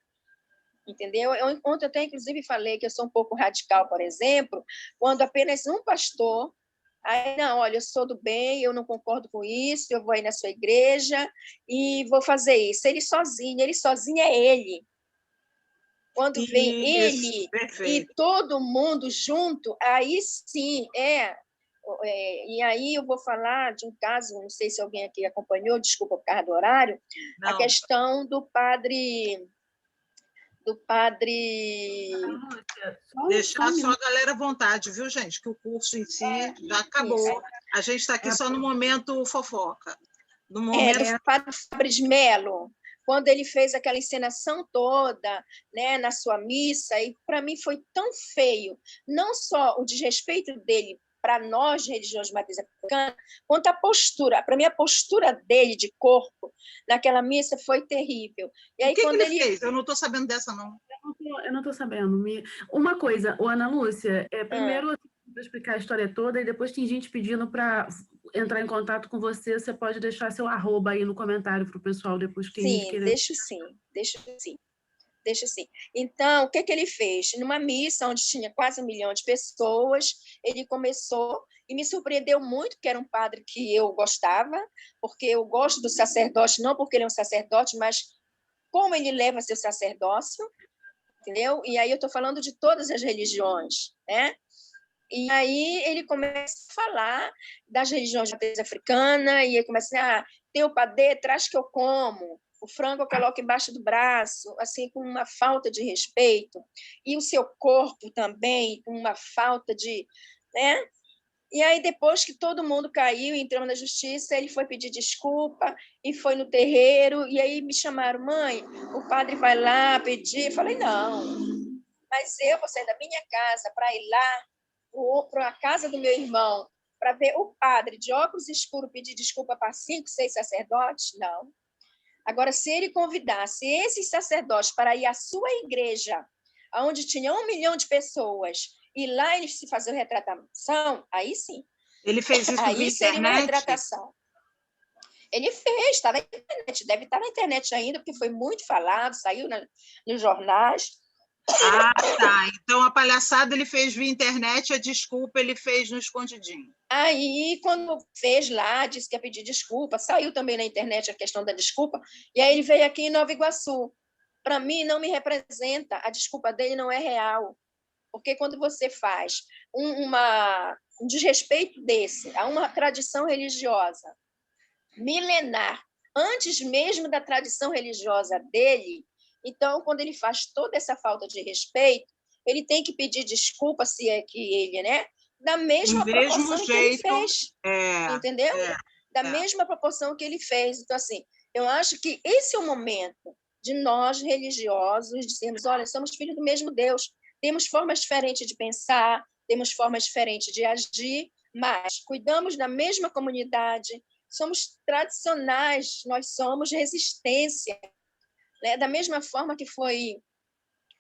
Entendeu? Ontem eu até, inclusive, falei que eu sou um pouco radical, por exemplo, quando apenas um pastor... Aí, não, olha, eu sou do bem, eu não concordo com isso, eu vou aí na sua igreja e vou fazer isso. Ele sozinho é ele. Quando vem ele e todo mundo junto, aí sim e aí eu vou falar de um caso, não sei se alguém aqui acompanhou, desculpa por causa do horário, a questão do padre... Deixar só a galera à vontade, viu, gente? Que o curso em si já acabou. A gente está aqui só no momento fofoca. No momento... o padre Fabris Melo, quando ele fez aquela encenação toda, né, na sua missa, e para mim foi tão feio, não só o desrespeito dele para nós, religiões de matriz africana, quanto a postura. Para mim, a postura dele de corpo naquela missa foi terrível. E aí, o que ele fez? Eu não estou sabendo dessa, não. Eu não estou sabendo. Uma coisa, Ana Lúcia, primeiro para explicar a história toda, e depois tem gente pedindo para entrar em contato com você, você pode deixar seu arroba aí no comentário para o pessoal depois que Sim, deixo sim. Então, o que ele fez? Numa missa onde tinha quase 1 milhão de pessoas, ele começou, e me surpreendeu muito, que era um padre que eu gostava, porque eu gosto do sacerdote, não porque ele é um sacerdote, mas como ele leva seu sacerdócio, entendeu? E aí eu estou falando de todas as religiões, né? E aí ele começa a falar das religiões de matriz africana, e ele começa a tem o padê, traz que eu como, o frango eu coloco embaixo do braço, assim, com uma falta de respeito, e o seu corpo também, com uma falta de... né? E aí, depois que todo mundo caiu e entramos na justiça, ele foi pedir desculpa e foi no terreiro, e aí me chamaram, mãe, o padre vai lá pedir. Eu falei, não, mas eu vou sair da minha casa para ir lá para a casa do meu irmão, para ver o padre de óculos escuros pedir desculpa para 5, 6 sacerdotes? Não. Agora, se ele convidasse esses sacerdotes para ir à sua igreja, onde tinha 1 milhão de pessoas, e lá ele se fazer retratação, aí sim. Ele fez isso aí via seria internet? Uma retratação. Ele fez, está na internet, deve estar na internet ainda, porque foi muito falado, saiu nos jornais. Ah, tá. Então a palhaçada ele fez via internet, a desculpa ele fez no escondidinho. Aí, quando fez lá, disse que ia pedir desculpa, saiu também na internet a questão da desculpa, e aí ele veio aqui em Nova Iguaçu. Para mim, não me representa, a desculpa dele não é real. Porque quando você faz um desrespeito desse a uma tradição religiosa milenar, antes mesmo da tradição religiosa dele, então, quando ele faz toda essa falta de respeito, ele tem que pedir desculpa, se é que ele, né? Da mesma proporção que ele fez. Entendeu? Da mesma proporção que ele fez. Então, assim, eu acho que esse é o momento de nós, religiosos, dizermos, olha, somos filhos do mesmo Deus, temos formas diferentes de pensar, temos formas diferentes de agir, mas cuidamos da mesma comunidade, somos tradicionais, nós somos resistência. Né? Da mesma forma que foi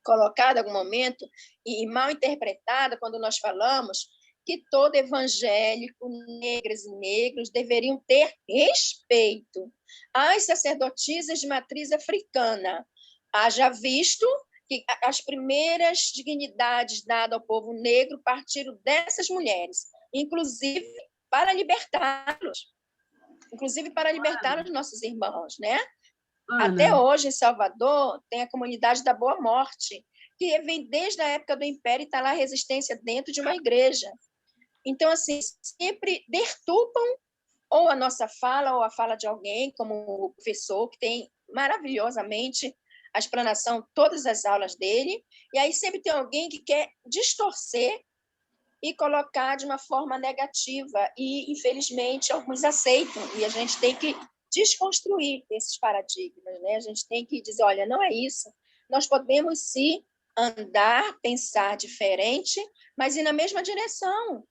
colocado em algum momento e mal interpretada quando nós falamos que todo evangélico, negras e negros, deveriam ter respeito às sacerdotisas de matriz africana. Haja visto que as primeiras dignidades dadas ao povo negro partiram dessas mulheres, inclusive para libertá-los, nossos irmãos, né? Até hoje, em Salvador, tem a comunidade da Boa Morte, que vem desde a época do Império e está lá a resistência dentro de uma igreja. Então, assim, sempre deturpam ou a nossa fala ou a fala de alguém, como o professor, que tem maravilhosamente a explanação, todas as aulas dele, e aí sempre tem alguém que quer distorcer e colocar de uma forma negativa, e, infelizmente, alguns aceitam, e a gente tem que desconstruir esses paradigmas, né? A gente tem que dizer, olha, não é isso, nós podemos sim andar, pensar diferente, mas ir na mesma direção,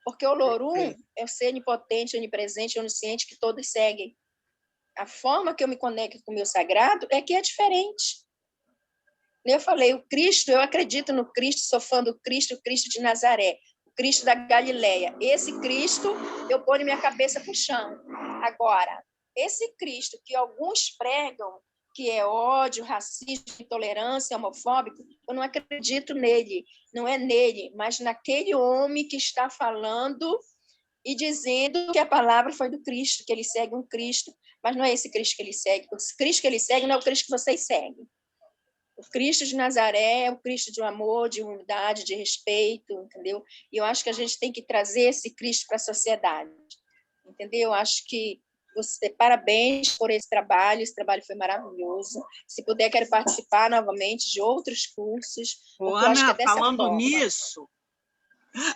porque o Lorum é o ser onipotente, onipresente, onisciente que todos seguem. A forma que eu me conecto com o meu sagrado é que é diferente. Eu falei, o Cristo, eu acredito no Cristo, sou fã do Cristo, o Cristo de Nazaré, o Cristo da Galileia. Esse Cristo, eu ponho minha cabeça para o chão. Agora, esse Cristo que alguns pregam, que é ódio, racismo, intolerância, homofóbico, eu não acredito nele. Não é nele, mas naquele homem que está falando e dizendo que a palavra foi do Cristo, que ele segue um Cristo, mas não é esse Cristo que ele segue. O Cristo que ele segue não é o Cristo que vocês seguem. O Cristo de Nazaré é o Cristo de amor, de humildade, de respeito, entendeu? E eu acho que a gente tem que trazer esse Cristo para a sociedade, entendeu? Eu acho que você, parabéns por esse trabalho foi maravilhoso. Se puder, quero participar novamente de outros cursos. Ana, acho que é dessa falando forma. nisso,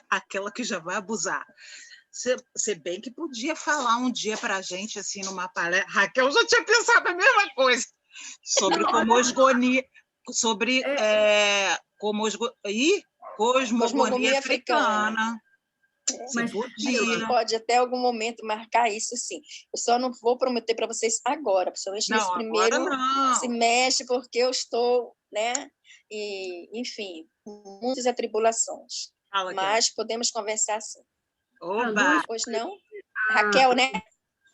aquela que já vai abusar. Você bem que podia falar um dia para a gente, assim, numa palestra. Raquel já tinha pensado a mesma coisa, sobre cosmogonia, sobre cosmogonia africana. Mas a gente pode até algum momento marcar isso, sim. Eu só não vou prometer para vocês agora, principalmente nesse primeiro semestre, porque eu estou, né? E, enfim, muitas atribulações. Mas podemos conversar sim. Oba! Pois não? Raquel, né?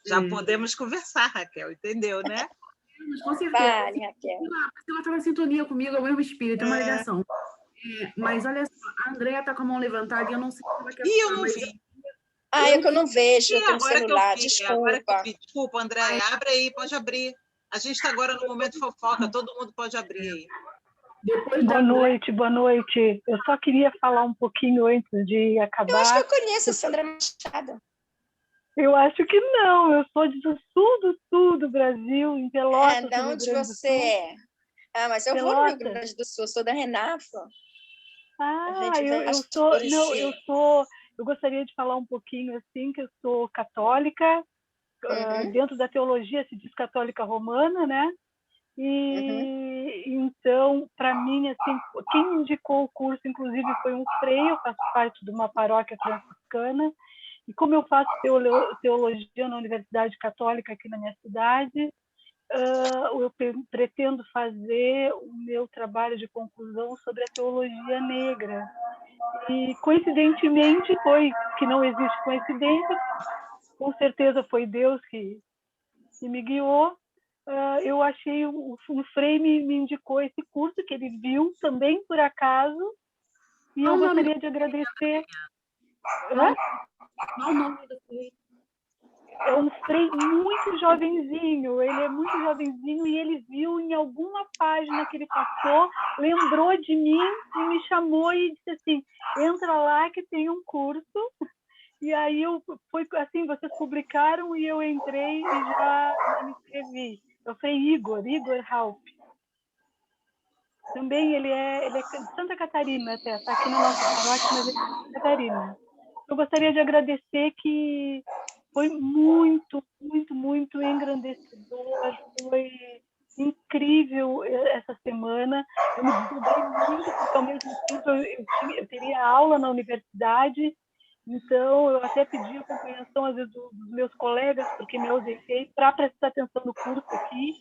Já podemos conversar, Raquel, entendeu, né? Com certeza. Vale, Raquel. Ela está na sintonia comigo, é o mesmo espírito, é uma ligação. Mas olha só, a Andréia está com a mão levantada e eu não sei se ela quer falar. Eu não vi. É que eu não vejo, eu tenho um celular, desculpa. Desculpa, Andréia, abre aí, pode abrir. A gente está agora no momento fofoca, todo mundo pode abrir aí. Boa noite. Eu só queria falar um pouquinho antes de acabar. Eu acho que eu conheço a Sandra Machado. Eu acho que não, eu sou do sul do Brasil, em Pelotas. De onde você é? Mas eu vou no Rio Grande do Sul, sou da Renafro. Eu gostaria de falar um pouquinho assim, que eu sou católica, dentro da teologia se diz católica romana, né? E então, para mim, assim, quem indicou o curso, inclusive, foi um freio, eu faço parte de uma paróquia franciscana, e como eu faço teologia na Universidade Católica aqui na minha cidade, eu pretendo fazer o meu trabalho de conclusão sobre a teologia negra. E, coincidentemente, que não existe coincidência, com certeza foi Deus que me guiou. eu achei um frame me indicou esse curso que ele viu também por acaso, e eu gostaria de agradecer. Qual o nome do Frei? É um Frei muito jovenzinho, ele é muito jovenzinho e ele viu em alguma página que ele passou, lembrou de mim e me chamou e disse assim, entra lá que tem um curso. E aí foi assim, vocês publicaram e eu entrei e já me inscrevi. Eu falei Igor Halp. Também ele é de Santa Catarina, até está aqui na nossa paróquia, mas é de Santa Catarina. Eu gostaria de agradecer que foi muito, muito, muito engrandecedor, foi incrível essa semana. Eu me desdobrei muito, porque ao mesmo tempo eu teria aula na universidade, então eu até pedi acompanhação, às vezes, dos meus colegas, porque me ausentei, para prestar atenção no curso aqui.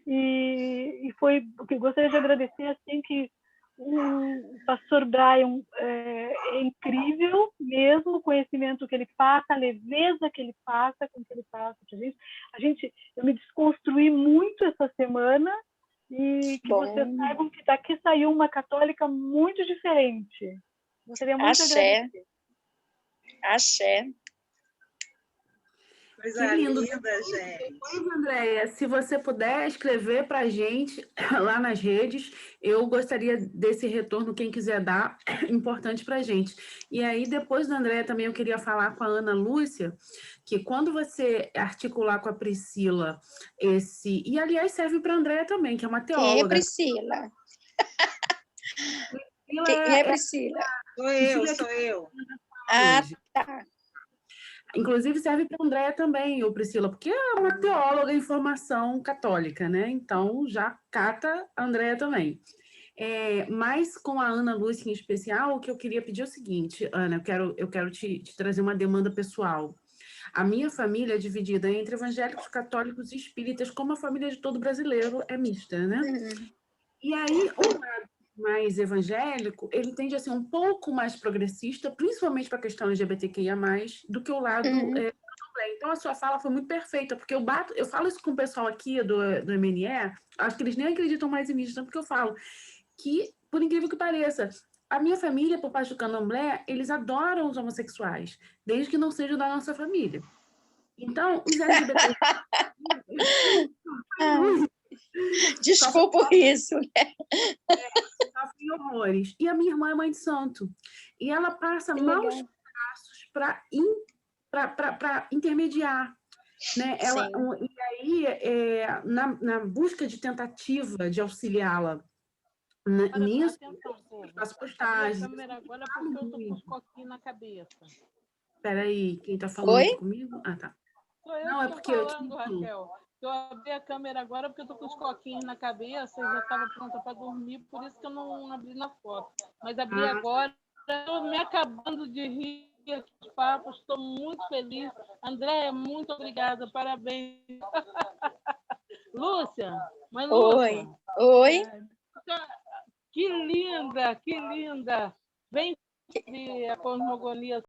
E foi o que eu gostaria de agradecer, assim, que o pastor Brian é incrível mesmo, o conhecimento que ele passa, a leveza que ele passa, com que ele passa para a gente. Eu me desconstruí muito essa semana e que vocês saibam que daqui saiu uma católica muito diferente. Gostaria muito de agradecer. Axé. Coisa linda, gente. Pois, Andréia, se você puder escrever para a gente lá nas redes, eu gostaria desse retorno, quem quiser dar, importante para a gente. E aí, depois da Andréia, também eu queria falar com a Ana Lúcia, que quando você articular com a Priscila esse... E, aliás, serve para a Andréia também, que é uma teóloga. Quem é Priscila? Quem é Priscila? Sou eu. Ah, tá. Inclusive serve para a Andréia também, ou Priscila, porque é uma teóloga em formação católica, né? Então já cata a Andréia também. Mas com a Ana Lúcia em especial, o que eu queria pedir é o seguinte, Ana, eu quero te trazer uma demanda pessoal. A minha família é dividida entre evangélicos, católicos e espíritas, como a família de todo brasileiro é mista, né? E aí, o lado mais evangélico, ele tende a ser um pouco mais progressista, principalmente para a questão LGBTQIA+, do que o lado candomblé. Então, a sua fala foi muito perfeita, porque eu falo isso com o pessoal aqui do MNE, acho que eles nem acreditam mais em mim, tanto que eu falo que, por incrível que pareça, a minha família, por parte do candomblé, eles adoram os homossexuais, desde que não sejam da nossa família. Então, os LGBT... Desculpa o riso, né? Sofrem horrores. E a minha irmã é mãe de santo. E ela passa maus passos para intermediar. Né? E aí, na busca de tentativa de auxiliá-la nisso, eu faço postagens. Câmera agora porque eu tô com os coquinhos na cabeça. Espera aí, quem está falando aqui comigo? Ah, tá. Sou eu Não, é que porque tô falando, Raquel. Eu abri a câmera agora porque eu tô com os coquinhos na cabeça e já estava pronta para dormir, por isso que eu não abri na foto. Mas abri agora, estou me acabando de rir aqui dos papos, estou muito feliz. Andréia, muito obrigada, parabéns. Lúcia, mãe Lúcia. Oi. Que linda, que linda. Vem ver a cosmogonia